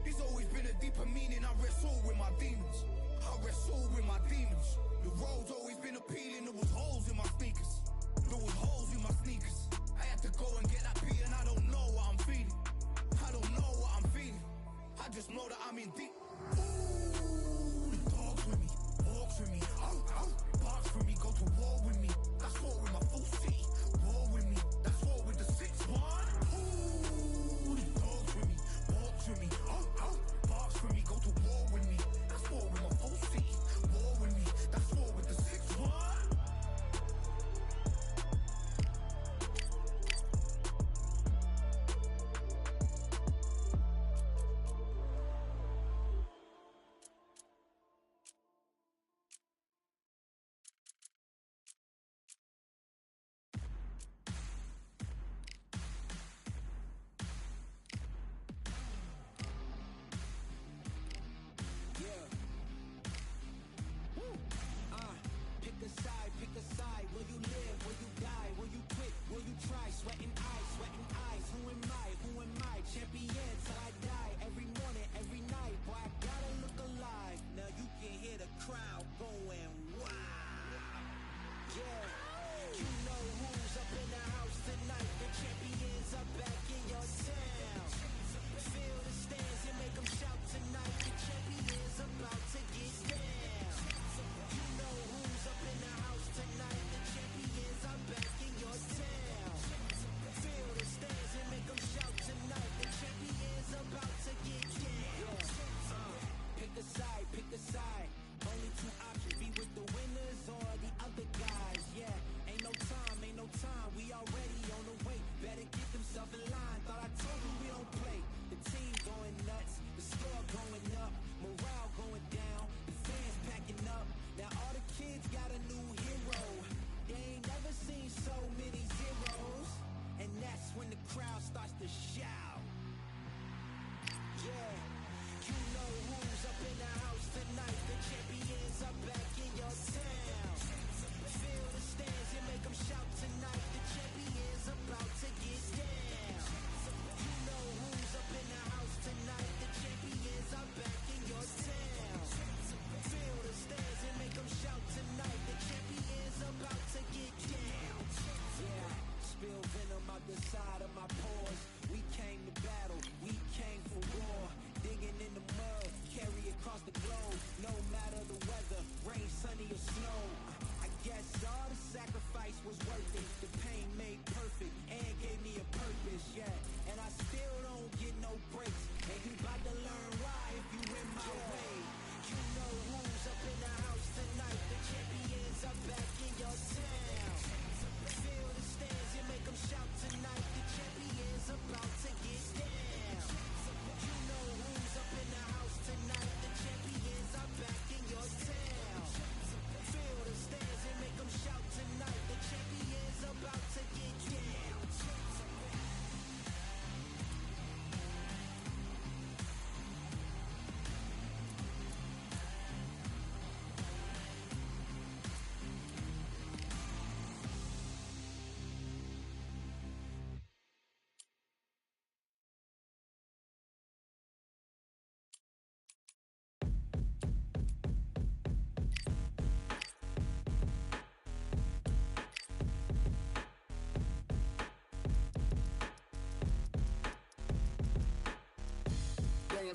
There's always been a deeper meaning, I wrestle with my demons. I wrestle with my demons. The road's always been appealing, there was holes in my sneakers. There was holes in my sneakers. I had to go and get that beat and I don't know what I'm feeling. I don't know what I'm feeling. I just know that I'm in deep. Ooh, the dogs with me, walks with me, barks for me, go to war with me. That's war with my full city. War with me, that's war with the 6-1. Ooh, the dogs with me, walks with me, barks for me, go to war with me. That's war with my full city. War with me, that's war with the 6-1.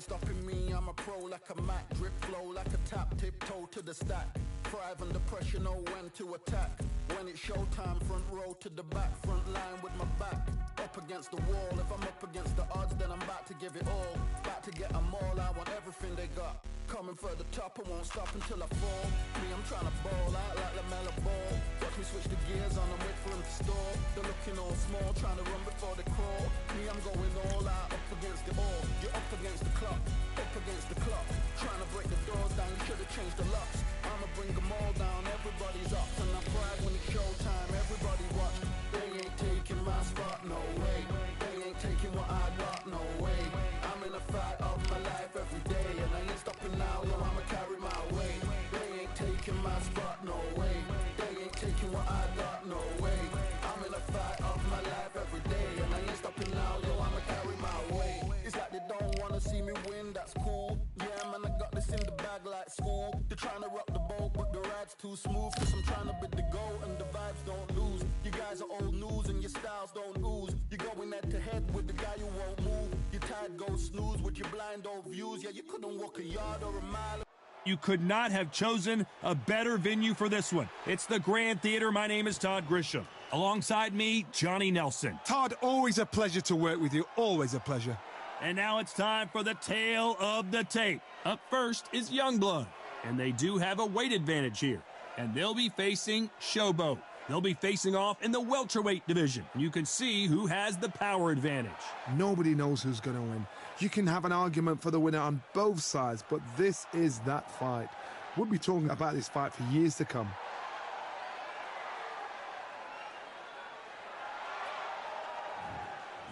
stopping me, I'm a pro like a Mac. Drip flow like a tap, tiptoe to the stack. Thrive under pressure, know when to attack. When it's showtime, front row to the back. Front line with my back up against the wall. If I'm up against the odds, then I'm about to give it all. About to get them all, I want everything they got. Coming for the top, I won't stop until I fall. Me, I'm trying to ball out like LaMelo Ball. Watch me switch the gears on and wait for them to stall. They're looking all small, trying to run before they crawl. Me, I'm going all out, up against the all. You're up against the clock, up against the clock. Trying to break the doors down, you should have changed the locks. I'ma bring them all down, everybody's up. And I pride when it's showtime, everybody watch. They ain't taking my spot, no way. They ain't taking what I got, no way. I'm in a fight of my life every day, and I ain't stopping now, yo, I'ma carry my weight. They ain't taking my spot, no way. They ain't taking what I got, no way. I'm in a fight of my life every day, and I ain't stopping now, yo, I'ma carry my weight. It's like they don't wanna see me win, that's cool. Yeah, man, I got this in the bag like school. They're trying to rock the boat, but the ride's too smooth. Cause I'm trying to bid the goal, and the vibes don't lose. You guys are old news, and your styles don't ooze. You're going head to head with the guy who won't move. Your tide goes snooze with your blind old views. Yeah, you couldn't walk a yard or a mile. You could not have chosen a better venue for this one. It's the Grand Theater. My name is Todd Grisham. Alongside me, Johnny Nelson. Todd, always a pleasure to work with you. Always a pleasure. And now it's time for the tale of the tape. Up first is Youngblood, and they do have a weight advantage here. And they'll be facing Showboat. They'll be facing off in the welterweight division. You can see who has the power advantage. Nobody knows who's going to win. You can have an argument for the winner on both sides, but this is that fight. We'll be talking about this fight for years to come.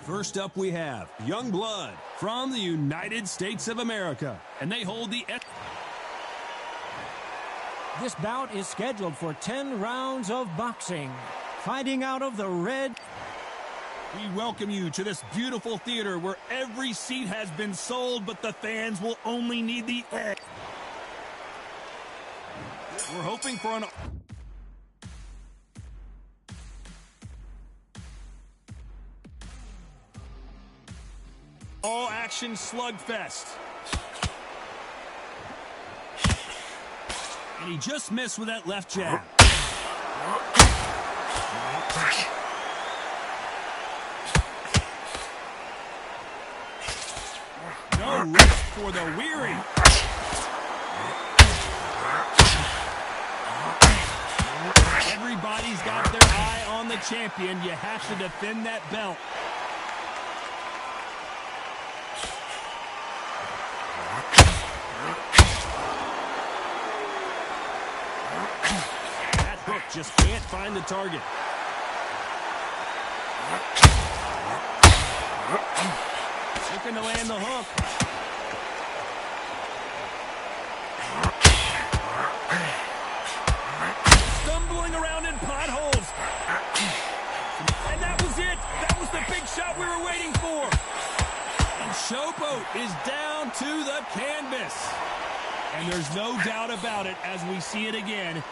First up, we have Youngblood from the United States of America, and they hold the... This bout is scheduled for 10 rounds of boxing. Fighting out of the red... We welcome you to this beautiful theater where every seat has been sold, but the fans will only need the edge. We're hoping for an... all-action slugfest. And he just missed with that left jab. No rest for the weary. Everybody's got their eye on the champion. You have to defend that belt. That hook just can't find the target. Looking to land the hook. Stumbling around in potholes. And that was it. That was the big shot we were waiting for. And Showboat is down to the canvas. And there's no doubt about it as we see it again.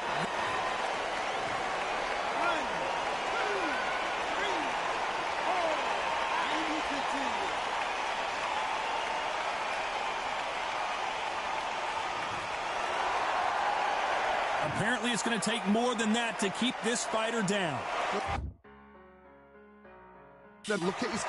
Apparently, it's going to take more than that to keep this fighter down. Look at his...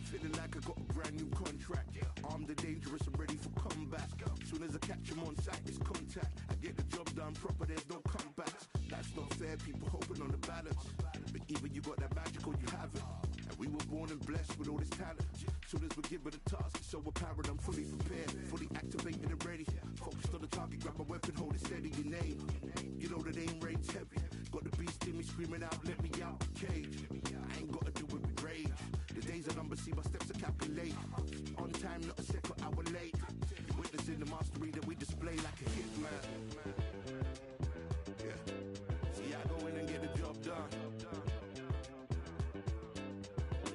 Feeling like I got a brand new contract. Armed and dangerous and ready for combat. Soon as I catch him on sight, it's contact. I get the job done proper, there's no comebacks. Life's not fair, people hoping on the balance. But either you got that magic or you haven't. And we were born and blessed with all this talent. Soon as we're given a task, it's so apparent I'm fully prepared, fully activated and ready. Focused on the target, grab my weapon, hold it steady, your name. You know the name range heavy. Got the beast in me screaming out, let me out the cage. I ain't gotta do it with rage. The days are numbered, see my steps are calculated. On time, not a second hour late. You're witnessing the mastery that we display like a hitman. Yeah. See, I go in and get the job done.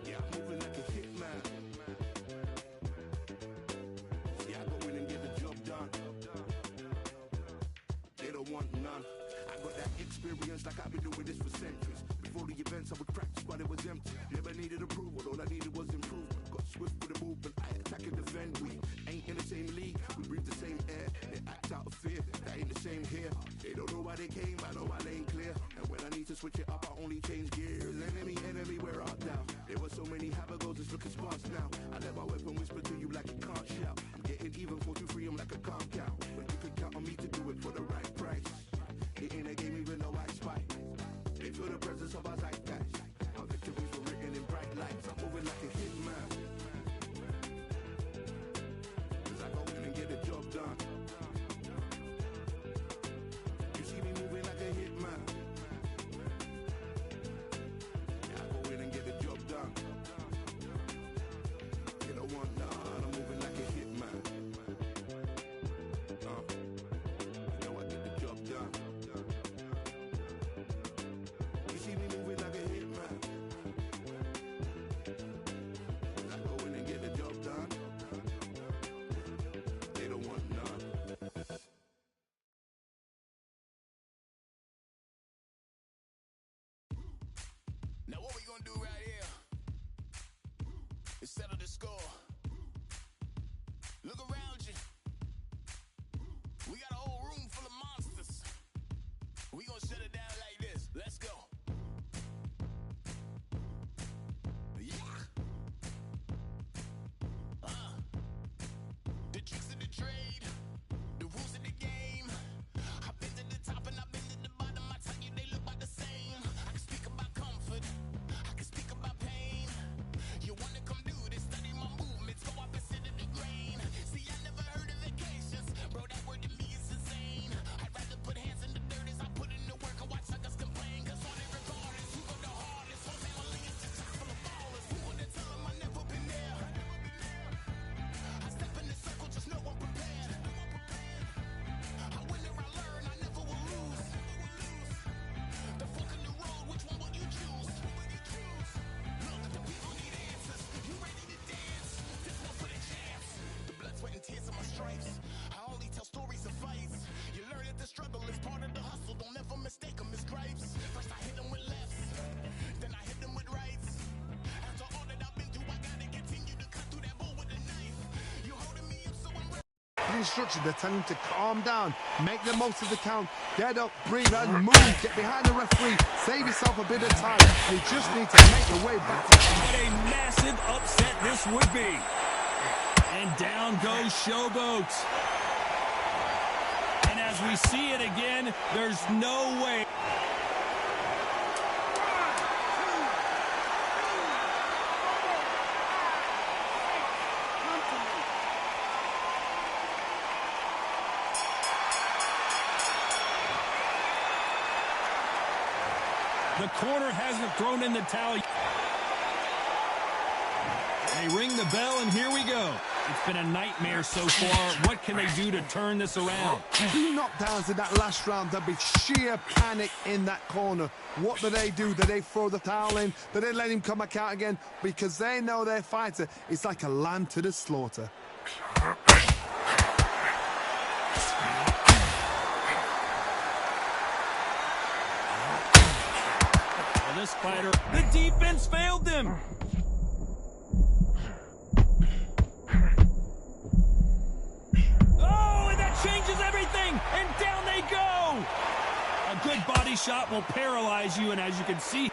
Yeah, I'm moving like a hitman. experience like I've been doing this for centuries. Before the events I would practice but it was empty. Never needed approval, all I needed was improvement. Got swift with the movement, I attack and defend. We ain't in the same league, we breathe the same air. They act out of fear, that ain't the same here. They don't know why they came, I know my lane clear. And when I need to switch it up, I only change gears. Enemy, where art thou? There were so many habagos, it's looking sparse now. I let my weapon whisper to you like you can't shout. I'm getting even 4-2-3, I'm like a calm count. But you can count on me to do it for the right price. It ain't a game even though I spy. They feel the presence of our zeitgeist. Our victories were written in bright lights. I'm moving like a hitman. Cause I go in and get the job done. You see me moving like a hitman. Yeah, I go in and get the job done. You don't want none, I'm moving like a hitman. You know I get the job done. You see me moving like a hitman. I go in and get the job done. They don't want none. Now what we gonna do right here is settle the score. Look around you. We got a whole room full of monsters. We gonna shut it down like this. Let's go. Yeah. The tricks of the trade, the rules of the game. I've been to the top and I've been to the bottom. I tell you they look about the same. I can speak about comfort, I can speak about pain. You wanna come do this, study my movements, go opposite of the grain. See, I never heard of vacations, bro, that word to me is insane. I'd rather put hands in the dirt as I put in the work and watch suckers complain. Cause all they regard is who go the hardest. Whole family is just chock full of ballers. Who wanna tell them I never been there? I step in the circle, just know I'm prepared. I win or I learn, I never will lose. The fork in the road, which one will you choose? Look, the people need answers. You ready to dance? This one for the champs. The blood, sweat, and tears of my stripes. I only tell stories of fights. You learn that the struggle is part of the hustle. Don't ever mistake them as gripes. First I hit them with lefts, then I hit them with rights. After all that I've been through, I gotta continue to cut through that bull with a knife. You holding me up, so I'm ready. The instruction, they're telling him to calm down, make the most of the count, get up, breathe and move, get behind the referee, save yourself a bit of time. You just need to make your way back to What a massive upset this would be. And down goes Showboat. And as we see it again, there's no way. The corner hasn't thrown in the towel. They ring the bell, and here we go. It's been a nightmare so far. What can they do to turn this around? 2 knockdowns in that last round. There'll be sheer panic in that corner. What do? Do they throw the towel in? Do they let him come back out again? Because they know their fighter is like a lamb to the slaughter. Well, this fighter, the defense failed them. Oh, and that changes everything. And down they go. A good body shot will paralyze you, and as you can see,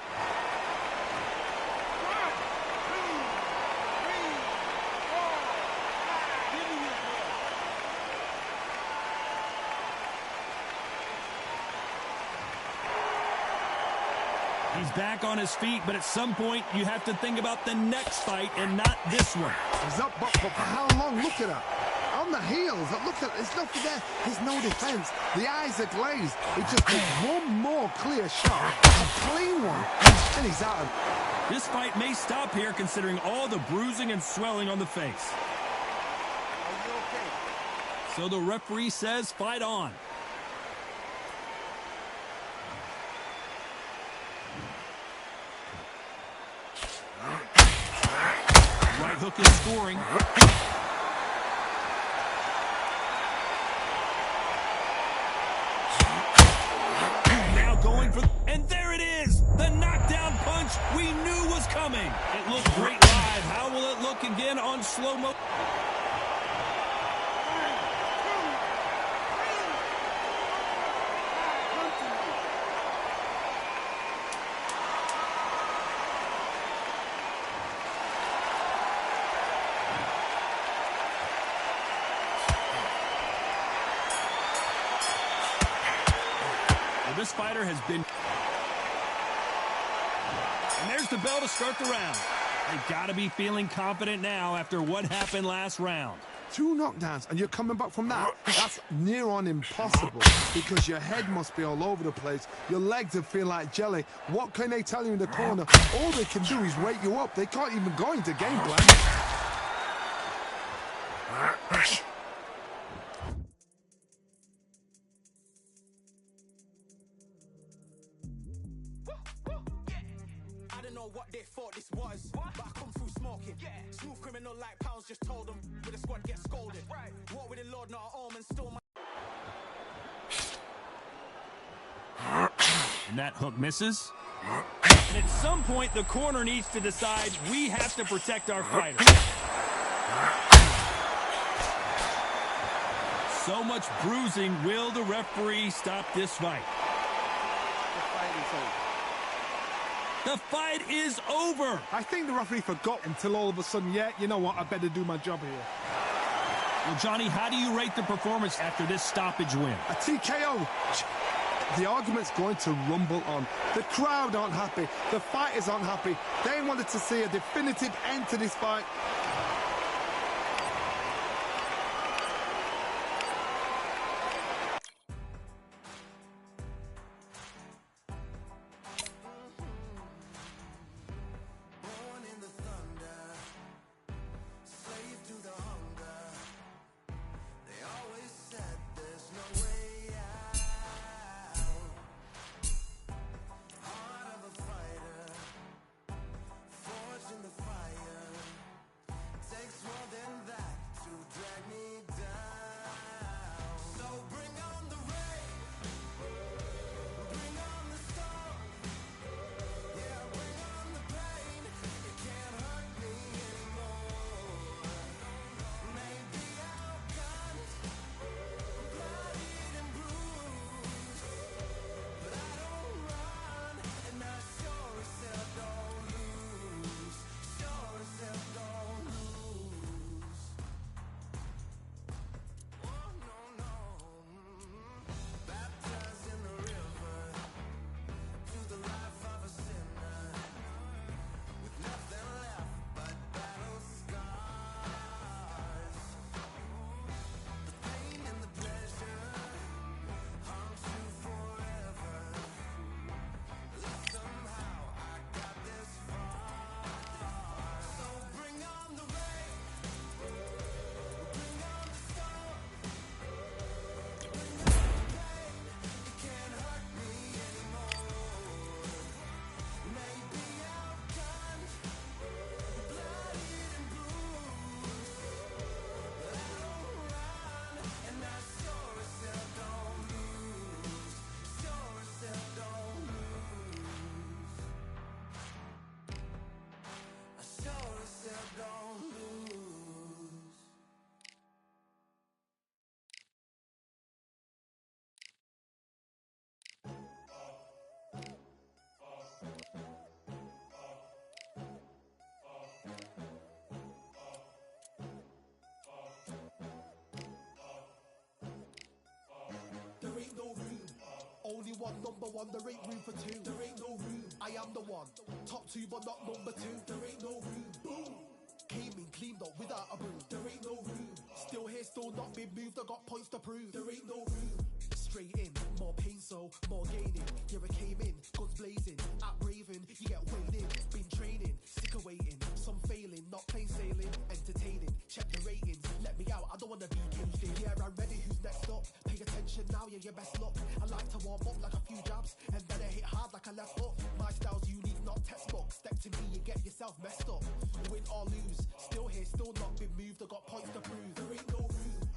he's back on his feet, but at some point you have to think about the next fight and not this one. He's up, but for how long? Look at that. On the heels, look at, there's nothing there. There's no defense. The eyes are glazed. He just needs one more clear shot, a clean one, and he's out. This fight may stop here considering all the bruising and swelling on the face. So the referee says fight on. Right hook is scoring. Now going for... And there it is! The knockdown punch we knew was coming. It looked great live. How will it look again on slow-mo? This fighter has been... And there's the bell to start the round. They've got to be feeling confident now after what happened last round. 2 knockdowns, and you're coming back from that. That's near on impossible because your head must be all over the place. Your legs will feel like jelly. What can they tell you in the corner? All they can do is wake you up. They can't even go into game plan. I don't know what they thought this was, but I come through smoking. Smooth criminal like pounds, just told them with a squad get scolded. Walk with the Lord, not an arm, and stole my... And that hook misses. And at some point, the corner needs to decide we have to protect our fighter. So much bruising. Will the referee stop this fight? The fight is over. I think the referee forgot until all of a sudden, yeah, you know what, I better do my job here. Well, Johnny, how do you rate the performance after this stoppage win? A TKO. The argument's going to rumble on. The crowd aren't happy. The fighters aren't happy. They wanted to see a definitive end to this fight. Born in the thunder, slave to the hunger. They always said there's no way out. Heart of a fighter, forged in the fire. Takes more than that to drag me down. So bring on the rain, bring on the storm. Yeah, bring on the pain. It can't hurt me anymore. Maybe outgunned, bloodied and bruised, but I don't run, and I sure as hell don't lose. Sure as hell don't lose. Oh no no. Baptized in the river, to the life of a sinner, with nothing left but battle scars. The pain and the pleasure haunt you forever. Somehow I got this far. So bring on the rain, bring on the storm, bring on the pain. It can't hurt me anymore. Maybe outgunned, bloodied and bruised, but I don't run, and I sure as hell don't lose. Sure as hell don't lose. I sure as hell don't lose. There ain't no room. Only one number one, there ain't room for two. There ain't no room. I am the one. Top 2 but not number 2. There ain't no room. Boom. Came in, cleaned up without a broom. There ain't no room. Still here, still not been moved. I got points to prove. There ain't no room. Straight in, more pain, so more gaining. Yeah, I came in, guns blazing. At Raven, you get weighed in. Been training, sick of waiting. Some failing, not plain sailing. Entertaining, check the ratings. Let me out, I don't wanna be caged in. Yeah, I'm ready, who's next up? Pay attention now, yeah, your best luck. I like to warm up like a few jabs, and then I hit hard like a left hook. My style's unique, not textbook. Step to me, you get yourself messed up. Win or lose, still here, still not been moved. I got points to prove. There ain't no room.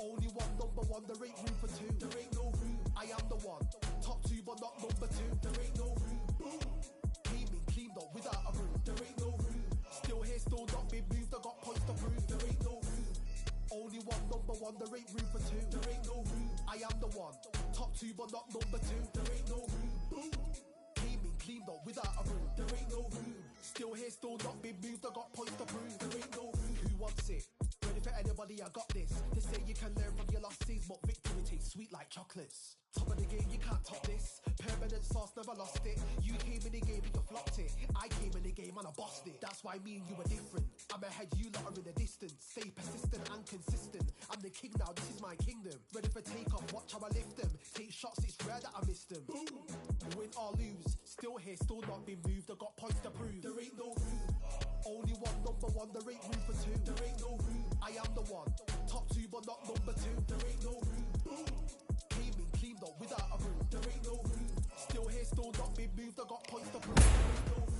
Only one number one, there ain't room for two. There ain't no room. I am the one. Top 2 but not number two. There ain't no room. Boom. Came in cleaned up without a room. There ain't no room. Still here, still not been moved. I got points to prove. There ain't no room. Only one number one. There ain't room for two. There ain't no room. I am the one. Top two, but not number two. There ain't no room. Boom. Came in cleaned up without a room. There ain't no room. Still here, still not been moved. I got points to prove. There ain't no room. Who wants it? Ready for anybody? I got this. They say you can learn from your losses, but victory tastes sweet like chocolates. Top of the game, you can't top this. Permanent sauce, never lost it. You came in the game and you flopped it. I came in the game and I bossed it. That's why me and you are different. I'm ahead, you lot are in the distance. Stay persistent and consistent. I'm the king now, this is my kingdom. Ready for takeoff, watch how I lift them. Take shots, it's rare that I miss them. Boom. Win or lose, still here, still not been moved. I got points to prove. There ain't no room. Only one number one, there ain't room for two. There ain't no room. I am the one. Top two, but not number two. There ain't no room. Boom. Came in cleaned up without a room. There ain't no room. Still here, still not been moved. I got points to prove. There ain't no room.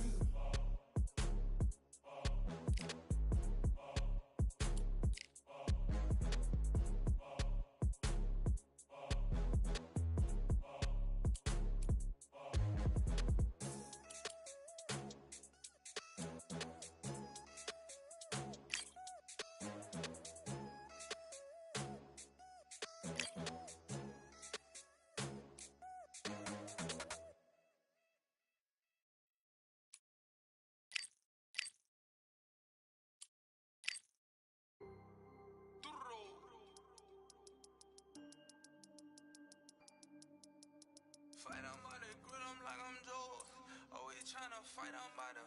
Fight, I'm by the grill, I'm like I'm Joe. Always tryna fight, I'm by the.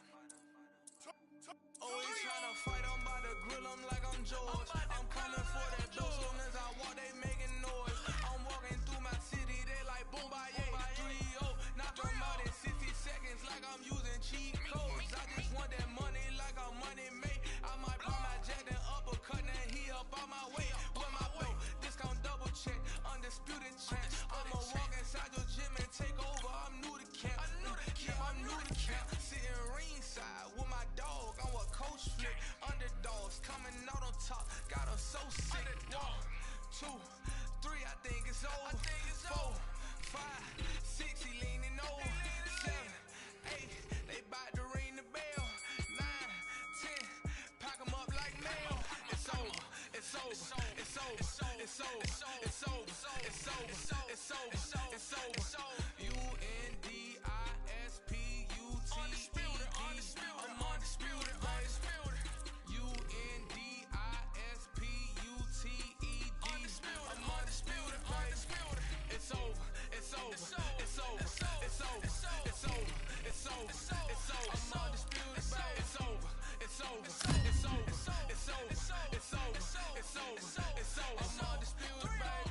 Always tryna fight, I'm by the grill, I'm like I'm George. I'm coming for that dough, soon as I walk, they making noise. I'm walking through my city, they like boom, bye, 3-0. Knock 'em out in 60 seconds, like I'm using cheat codes. I just want that money, like I'm money made. I might pop my jack and uppercut, and he up on my way. With my belt, discount double check, undisputed champ. I'ma walk inside your gym and take over. I'm new to camp, I'm new to camp. Sitting ringside with my dog, I'm what coach flick. Underdogs coming out on top, got 'em so sick. 1, 2, 3, I think it's over. 4, 5, 6, he leaning over. 7, 8, they bout to ring the bell. 9, 10, pack 'em up like mail. It's over, it's over, it's over, it's over, it's over, it's over, it's over, it's over, it's over. Undisputed, I'm undisputed, undisputed. Undisputed, I'm undisputed, undisputed. It's over, it's over, it's over, it's over, it's over, it's over, it's over, it's over. I'm undisputed, it's over, it's over, it's over, it's over, it's over, it's over, it's over. I'm undisputed, baby.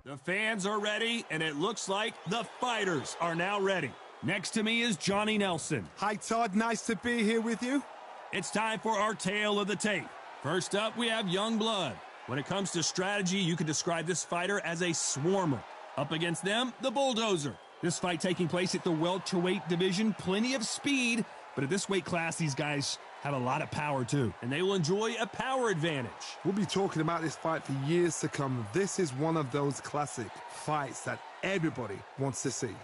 The fans are ready, and it looks like the fighters are now ready. Next to me is Johnny Nelson. Hi, Todd. Nice to be here with you. It's time for our tale of the tape. First up, we have Young Blood. When it comes to strategy, you can describe this fighter as a swarmer. Up against them, the Bulldozer. This fight taking place at the welterweight division, plenty of speed, but at this weight class, these guys have a lot of power too, and they will enjoy a power advantage. We'll be talking about this fight for years to come. This is one of those classic fights that everybody wants to see.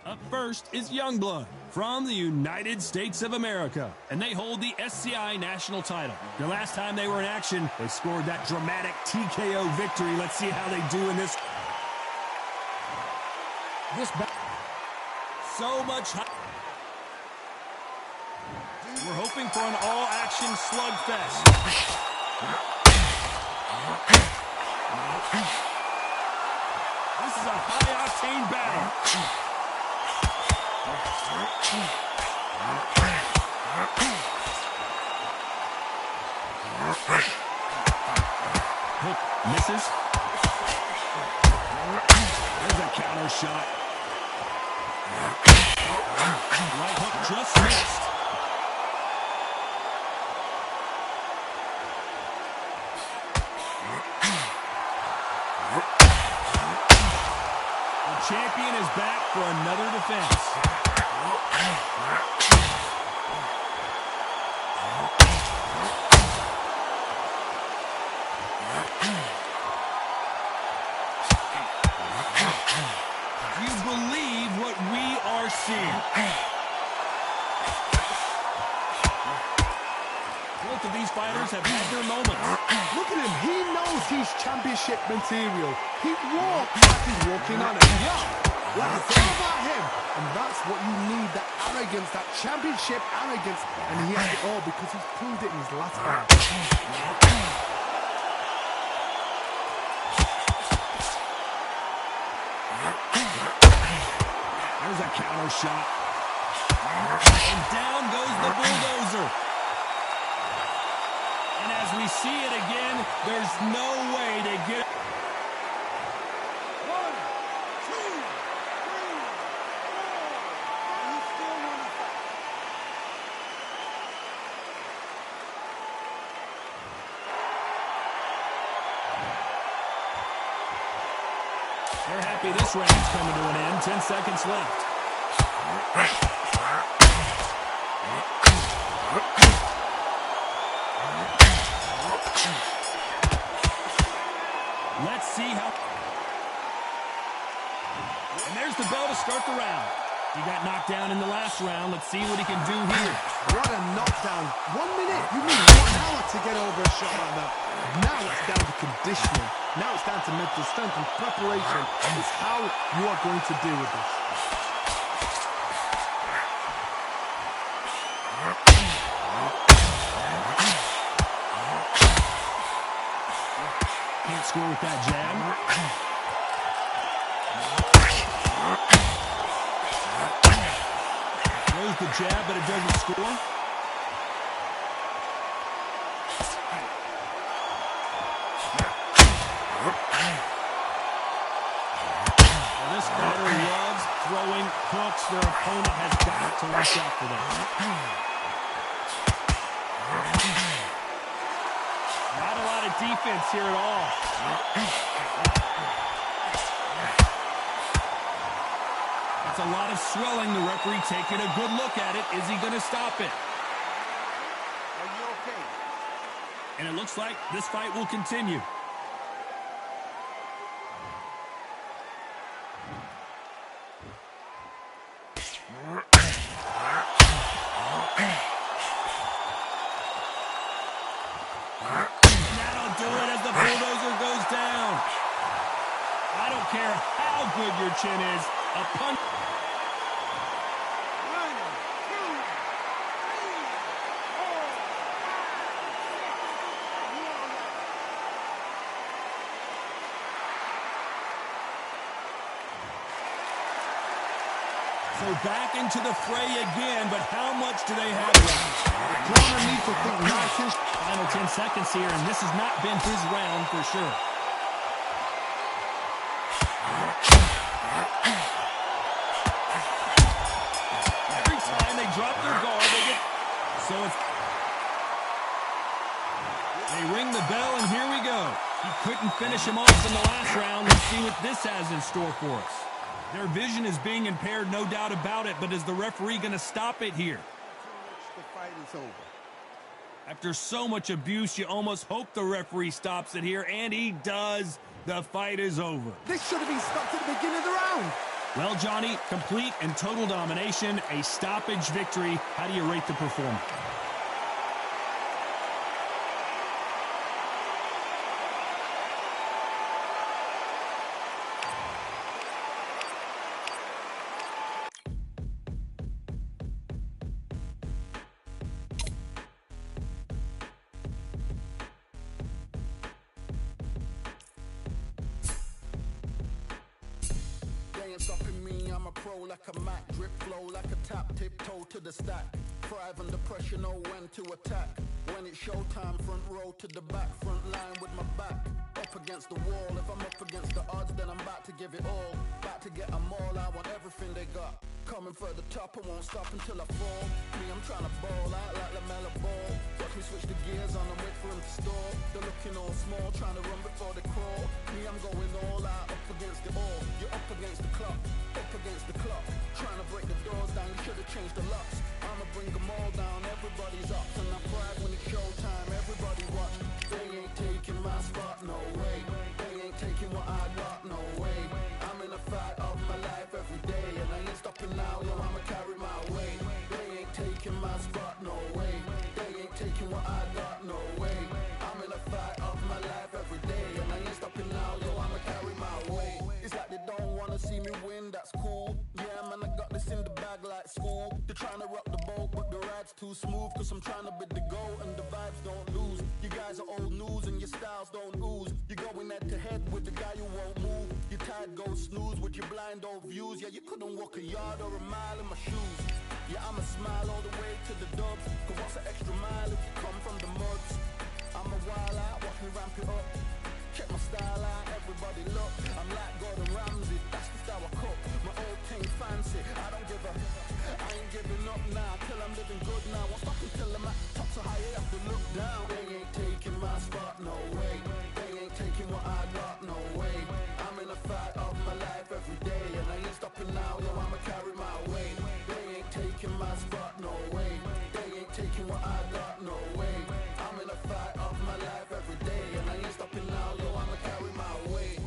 Up first is Youngblood from the United States of America, and they hold the SCI national title. The last time they were in action, they scored that dramatic TKO victory. Let's see how they do in this. So much. We're hoping for an all-action slugfest. This is a high-octane battle. Hook misses. There's a counter shot. Right hook just missed. The champion is back for another defense. Do you believe what we are seeing? Both of these fighters have had their moments. Look at him. He knows he's championship material. He walks like he's walking on it. Like it's all about him. And that's what you need, that arrogance, that championship arrogance. And he has it all because he's proved it in his last fight. There's a counter shot. And down goes the bulldozer. And as we see it again, there's no way to get it. 1, 2, 3, 4. You still want to fight? They're happy this round's coming to an end. 10 seconds left. Let's see how... And there's the bell to start the round. He got knocked down in the last round. Let's see what he can do here. What a knockdown. 1 minute. You need 1 hour to get over a shot like that. Now it's down to conditioning. Now it's down to mental strength and preparation. It's how you are going to deal with this. Can't score with that jab. Throws the jab, but it doesn't score. Well, this fighter loves throwing hooks. Their opponent has got to watch out for that. Not a lot of defense here at all. That's a lot of swelling. The referee taking a good look at it. Is he going to stop it? Are you okay? And it looks like this fight will continue. That'll do it as the bulldozer goes down. I don't care how good your chin is. A punch. 1, 2, 3, 4. So back into the fray again, but how much do they have left? Corner needs to think nice and... Final 10 seconds here, and this has not been his round for sure. Every time they drop their guard, they get... So it's... They ring the bell, and here we go. He couldn't finish him off in the last round. Let's see what this has in store for us. Their vision is being impaired, no doubt about it, but is the referee going to stop it here? The fight is over. After so much abuse, you almost hope the referee stops it here, and he does. The fight is over. This should have been stopped at the beginning of the round. Well, Johnny, complete and total domination, a stoppage victory. How do you rate the performance? Ain't stopping me, I'm a pro like a Mac. Drip flow like a tap, tiptoe to the stack. Thrive under pressure, know when to attack. When it's showtime, front row to the back. Front line with my back up against the wall. If I'm up against the odds, then I'm about to give it all. About to get them all, I want everything they got. Coming for the top, I won't stop until I fall. Me, I'm trying to ball out like LaMelo Ball. Watch me switch the gears on and wait for him to stall. They're looking all small, trying to run before they crawl. Me, I'm going all out, up against the all. You're up against the clock, up against the clock. Trying to break the doors down, you should smooth cause I'm trying to bid the go and the vibes don't lose. You guys are old news and your styles don't ooze. You're going head to head with the guy who won't move. Your tide goes snooze with your blind old views. Yeah, you couldn't walk a yard or a mile in my shoes. Yeah, I'ma smile all the way to the dubs, cause what's an extra mile if you come from the muds? I'm a wild out, watch me ramp it up. Check my style out, everybody look. I'm like Gordon Ramsay, that's just how I cook. My old thing fancy, I don't give a. I ain't giving up now, till I'm living good now. Won't stop until I'm at the top, so high you have to look down. They ain't taking my spot, no way. They ain't taking what I got, no way. I'm in a fight of my life every day, and I ain't stopping now, yo, I'ma carry my weight. They ain't taking my spot, no way. They ain't taking what I got, no way. I'm in a fight of my life every day, and I ain't stopping now, yo, I'ma carry my weight.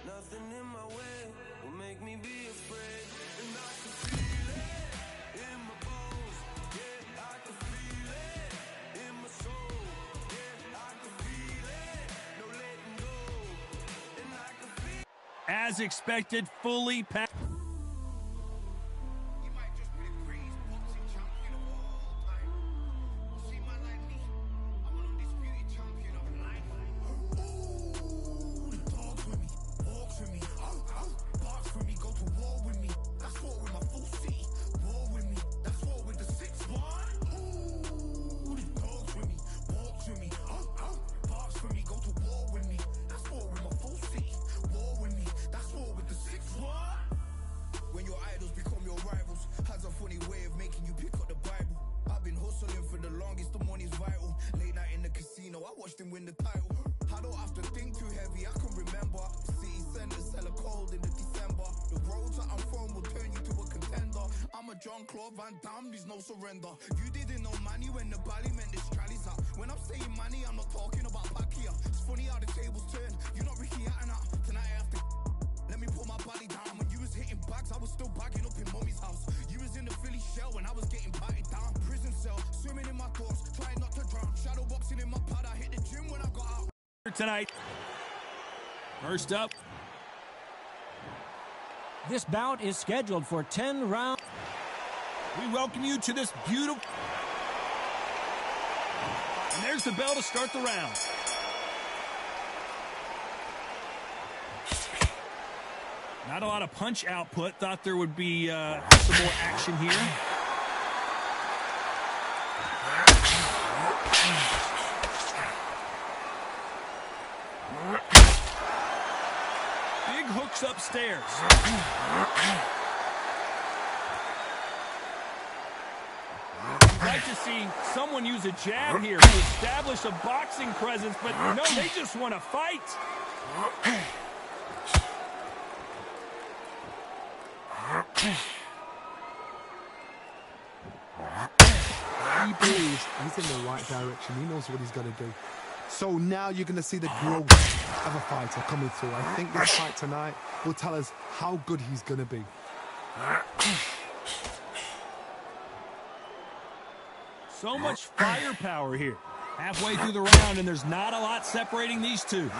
Nothing in my way will make me be afraid. And I can feel it in my bones. Yeah, I can feel it in my soul. Yeah, I can feel it. No letting go. And I can feel it. As expected, fully packed. You might just be the greatest boxing champion of all time. See, man like me, I'm an undisputed champion of life. Ooh, the dogs with me, walks with me, barks with me, go to war with me. That's war with my full city. War with me, that's war with the 6-1. Ooh, the dogs with me, walks with me, barks with me, go to war with me. That's war with my full city. War with me, that's war with the 6-1. When your idols become your rivals, has a funny way of making you pick up the Bible. I've been hustling for the longest, the money's vital. Late night in the casino, I watched him win the title. I don't have to think too heavy, I can remember. City centers hella cold in the December. The roads that I'm from will turn you to a contender. I'm a Jean-Claude Van Damme, there's no surrender. You didn't know money when the bally meant this trallies out. When I'm saying money, I'm not talking about Pacquiao. It's funny how the tables turn, you're not Ricky Hatton. Tonight I have to let me put my body down. When you was hitting bags, I was still bagging up in mommy's house. You was in the Philly shell when I was getting batted down. Prison cell, swimming in my thoughts, trying not to drown. Shadow boxing in my pad, I hit the gym when I got out. Tonight. First up. This bout is scheduled for 10 rounds. We welcome you to this beautiful... And there's the bell to start the round. Not a lot of punch output. Thought there would be some more action here. Big hooks upstairs. Right like to see someone use a jab here to establish a boxing presence, but no, they just want to fight. He believes he's in the right direction. He knows what he's got to do. So now you're going to see the growth of a fighter coming through. I think this fight tonight will tell us how good he's going to be. So much firepower here. Halfway through the round, and there's not a lot separating these two.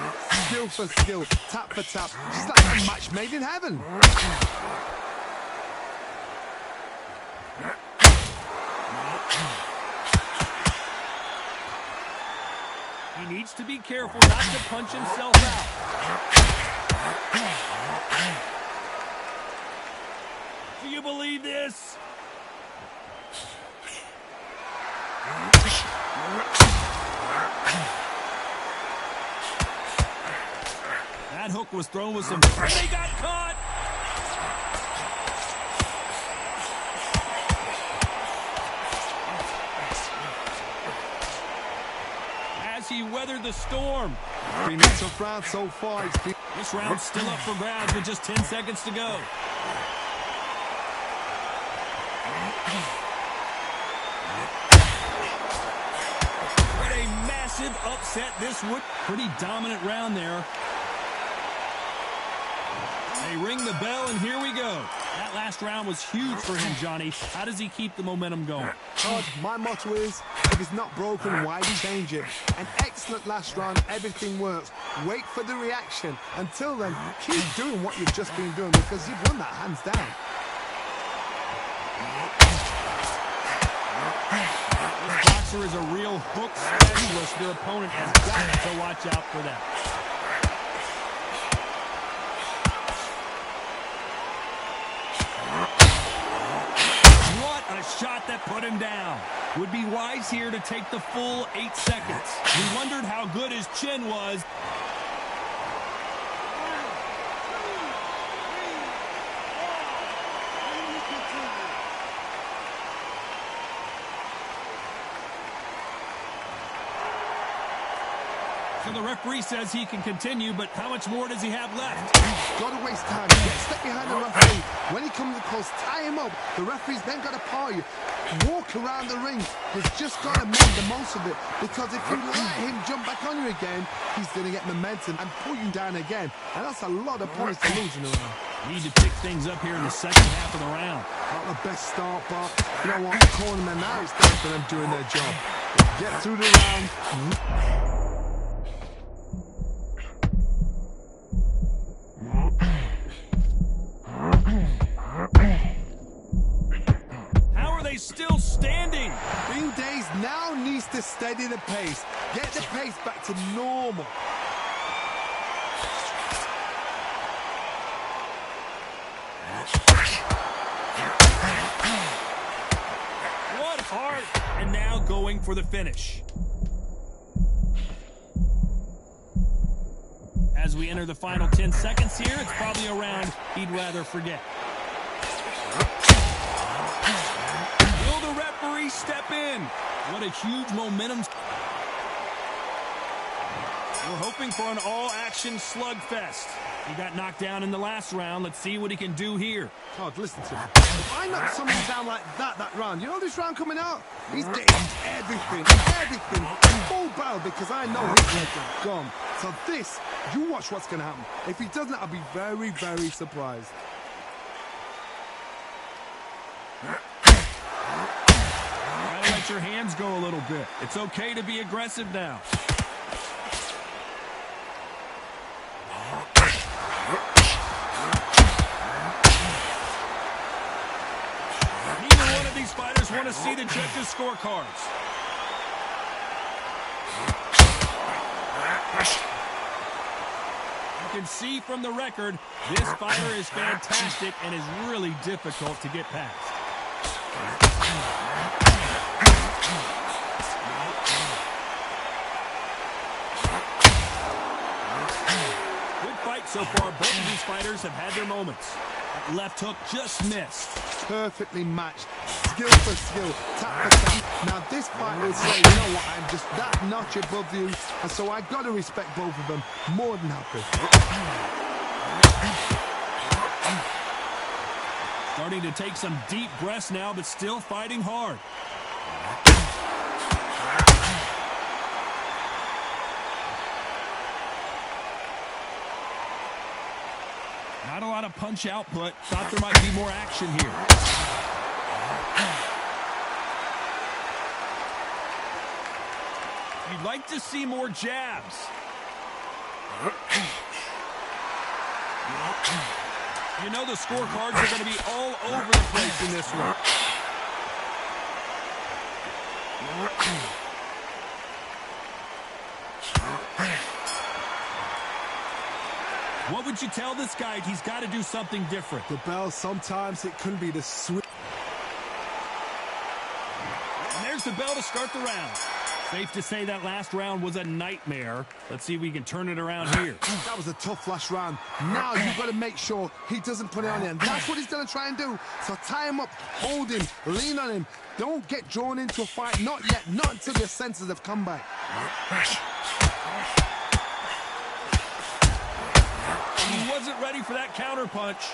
Skill for skill, tap for tap. Just like a match made in heaven. He needs to be careful not to punch himself out. Do you believe this? That hook was thrown with some... They got caught! As he weathered the storm. Been a tough round so far. This round's still up for grabs with just 10 seconds to go. What a massive upset this would. Pretty dominant round there. They ring the bell, and here we go. That last round was huge for him, Johnny. How does he keep the momentum going? Todd, my motto is, if it's not broken, why change it? An excellent last round, everything works. Wait for the reaction. Until then, keep doing what you've just been doing because you've won that hands down. This boxer is a real hook specialist. Their opponent has got to watch out for that. Shot that put him down. Would be wise here to take the full 8 seconds. We wondered how good his chin was. So the referee says he can continue, but how much more does he have left? Got to waste time. Step behind the referee. When he comes close, tie him up. The referee's then got to paw you. Walk around the ring. He's just got to make the most of it. Because if you let him jump back on you again, he's going to get momentum and pull you down again. And that's a lot of points to lose in a round. Need to pick things up here in the second half of the round. Not the best start, but you know what? Cornermen, now it's time for them doing their job. Get through the round. Still standing. Bean Days now needs to steady the pace. Get the pace back to normal. What heart. And now going for the finish. As we enter the final 10 seconds here, it's probably a round he'd rather forget. Step in. What a huge momentum. We're hoping for an all-action slugfest. He got knocked down in the last round. Let's see what he can do here. Todd, listen to me. If I knock someone down like that round, you know this round coming out? He's getting everything, full barrel because I know his legs are gone. So this, you watch what's going to happen. If he doesn't, I'll be very, very surprised. Let your hands go a little bit. It's okay to be aggressive now. Neither one of these fighters want to see the judges' scorecards. You can see from the record, this fighter is fantastic and is really difficult to get past. Good fight so far. Both of these fighters have had their moments. That left hook just missed. Perfectly matched. skill for skill, tap for tap. Now this fight will say, you know what, I'm just that notch above you, and so I got to respect both of them more than happy. Starting to take some deep breaths now, but still fighting hard. Not a lot of punch output. Thought there might be more action here. You'd like to see more jabs. You know the scorecards are going to be all over the place in this one. What would you tell this guy? He's got to do something different. The bell, sometimes it can be the sweet. And there's the bell to start the round. Safe to say that last round was a nightmare. Let's see if we can turn it around here. That was a tough last round. Now you've got to make sure he doesn't put it on him. That's what he's going to try and do. So tie him up, hold him, lean on him. Don't get drawn into a fight. Not yet. Not until your senses have come back. He wasn't ready for that counter punch.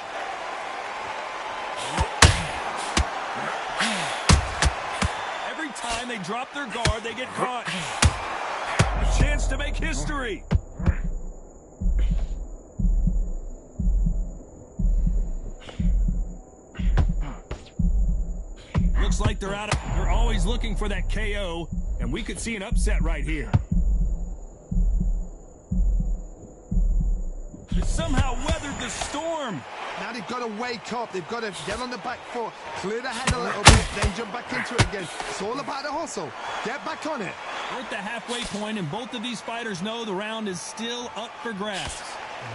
Every time they drop their guard, they get caught. A chance to make history. Looks like they're out of... They're always looking for that KO, and we could see an upset right here. They somehow weathered the storm. Now they've got to wake up. They've got to get on the back foot, clear the head a little bit, then jump back into it again. It's all about the hustle. Get back on it. We're at the halfway point, and both of these fighters know the round is still up for grabs.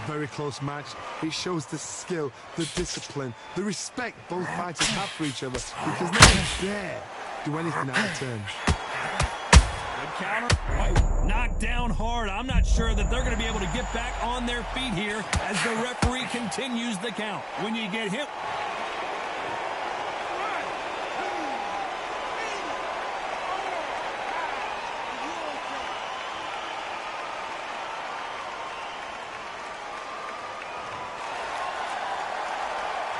Very close match. It shows the skill, the discipline, the respect both fighters have for each other, because no one dare do anything out of turn. Good counter. Oh, knocked down hard. I'm not sure that they're going to be able to get back on their feet here as the referee continues the count. When you get hit...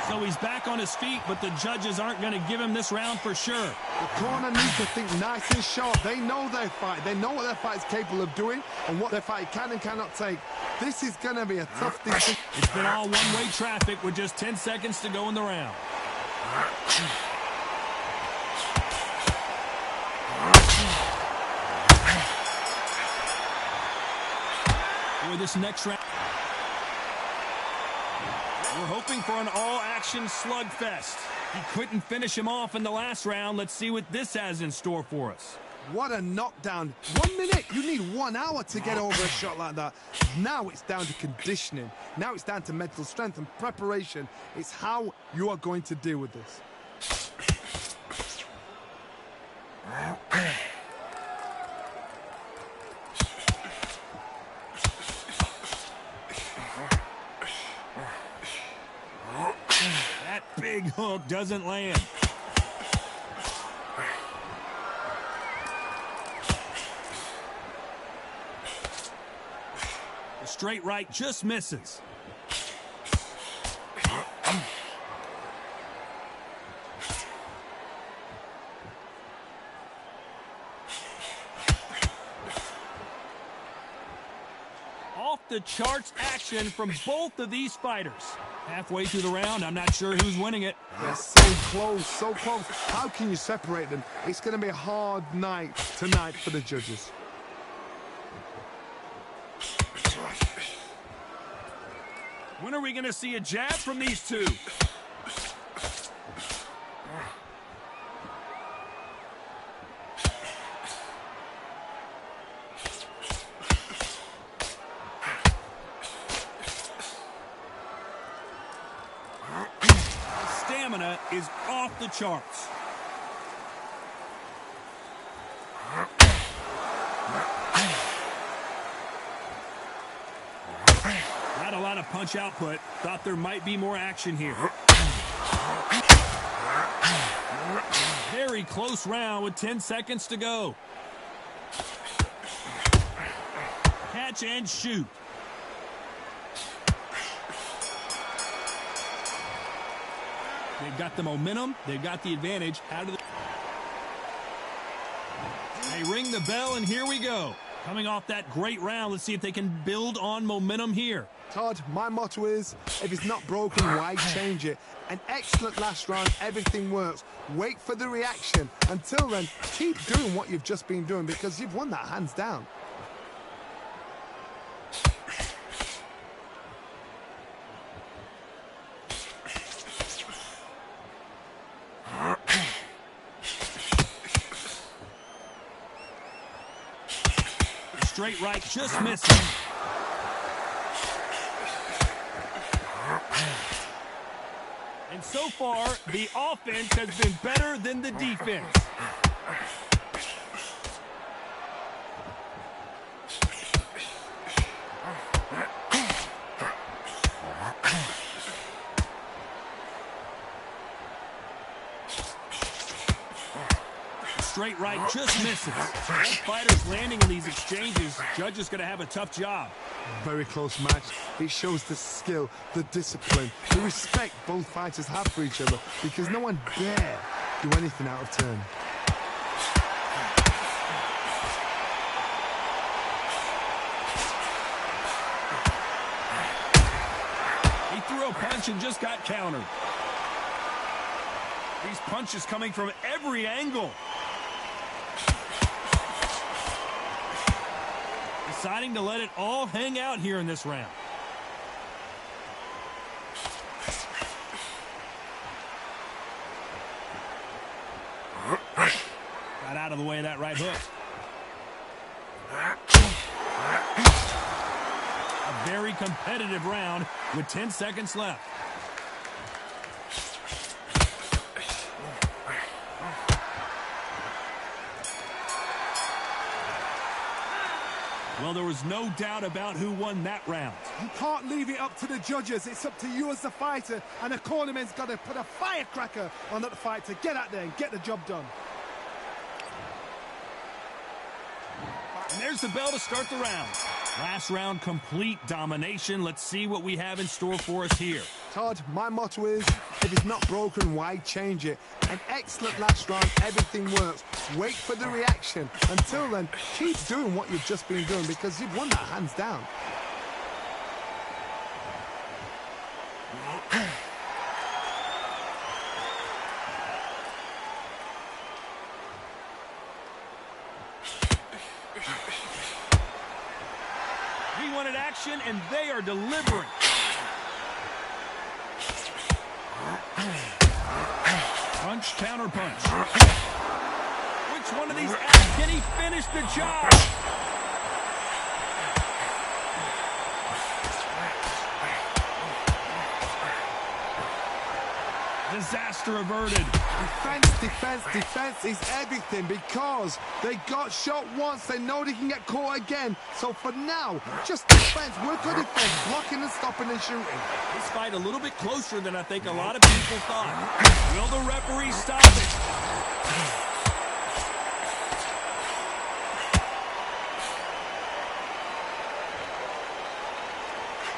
So he's back on his feet, but the judges aren't going to give him this round for sure. The corner needs to think nice and sharp. They know their fight. They know what their fight is capable of doing and what their fight can and cannot take. This is going to be a tough decision. It's been all one-way traffic with just 10 seconds to go in the round. For this next round, we're hoping for an all-action slugfest. He couldn't finish him off in the last round. Let's see what this has in store for us. What a knockdown. 1 minute. You need 1 hour to get over a shot like that. Now it's down to conditioning. Now it's down to mental strength and preparation. It's how you are going to deal with this. That big hook doesn't land. The straight right just misses. Off the charts action from both of these fighters. Halfway through the round, I'm not sure who's winning it. They're so close, so close. How can you separate them? It's going to be a hard night tonight for the judges. When are we going to see a jab from these two? Stamina is off the charts. Not a lot of punch output. Thought there might be more action here. very close round with 10 seconds to go. Catch and shoot. They've got the momentum. They've got the advantage out of the... They ring the bell, and here we go. Coming off that great round, let's see if they can build on momentum here. Todd, my motto is, if it's not broken, why change it? An excellent last round, everything works. Wait for the reaction. Until then, keep doing what you've just been doing because you've won that hands down. Straight right, just missing. And so far, the offense has been better than the defense. Straight right, just misses. Both fighters landing in these exchanges. Judge is going to have a tough job. Very close match. It shows the skill, the discipline, the respect both fighters have for each other because no one dare do anything out of turn. He threw a punch and just got countered. These punches coming from every angle. Deciding to let it all hang out here in this round. Got out of the way of that right hook. A very competitive round with 10 seconds left. Well, there was no doubt about who won that round. You can't leave it up to the judges. It's up to you as the fighter, and the cornerman's got to put a firecracker on that fight to get out there and get the job done. And there's the bell to start the round. Last round, complete domination. Let's see what we have in store for us here. Todd, my motto is, if it's not broken, why change it? An excellent last round, everything works. Wait for the reaction. Until then, keep doing what you've just been doing because you've won that hands down. He wanted action, and they are delivering. Punch, counter punch. Which one of these acts can he finish the job? Disaster averted. Defense, defense, defense is everything because they got shot once. They know they can get caught again. So for now, just defense. Work on defense, blocking and stopping and shooting. This fight a little bit closer than I think a lot of people thought. Will the referee stop it?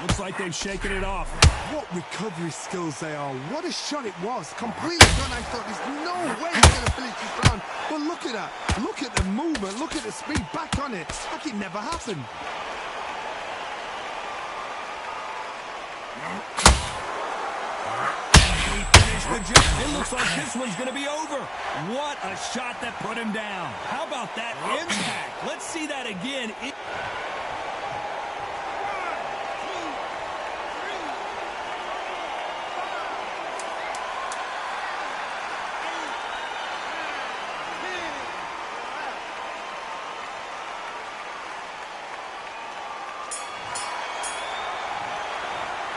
Looks like they've shaken it off. What recovery skills they are. What a shot it was. Completely done. I thought there's no way he's going to finish this round. But look at that. Look at the movement. Look at the speed. Back on it. Like it never happened. He finished the job. It looks like this one's going to be over. What a shot that put him down. How about that impact? Let's see that again.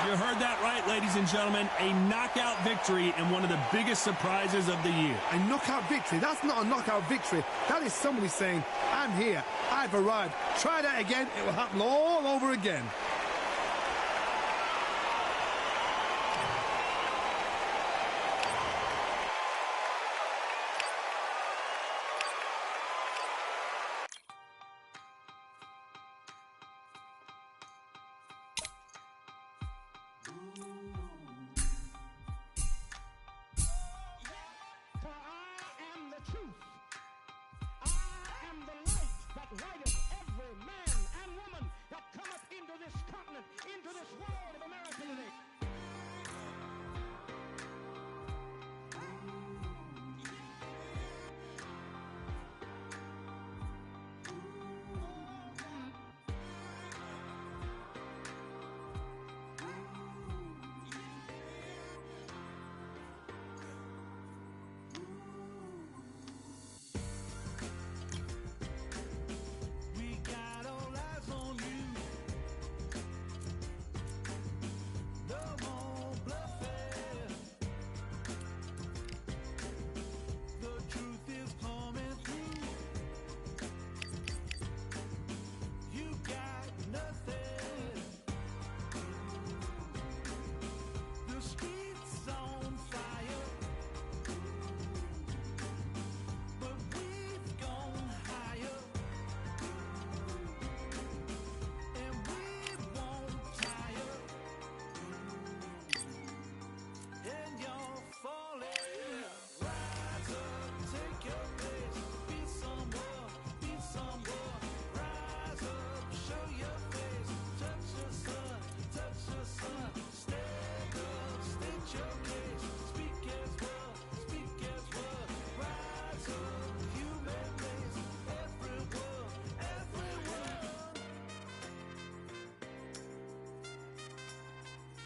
You heard that right, ladies and gentlemen. A knockout victory and one of the biggest surprises of the year. A knockout victory? That's not a knockout victory. That is somebody saying, I'm here. I've arrived. Try that again. It will happen all over again.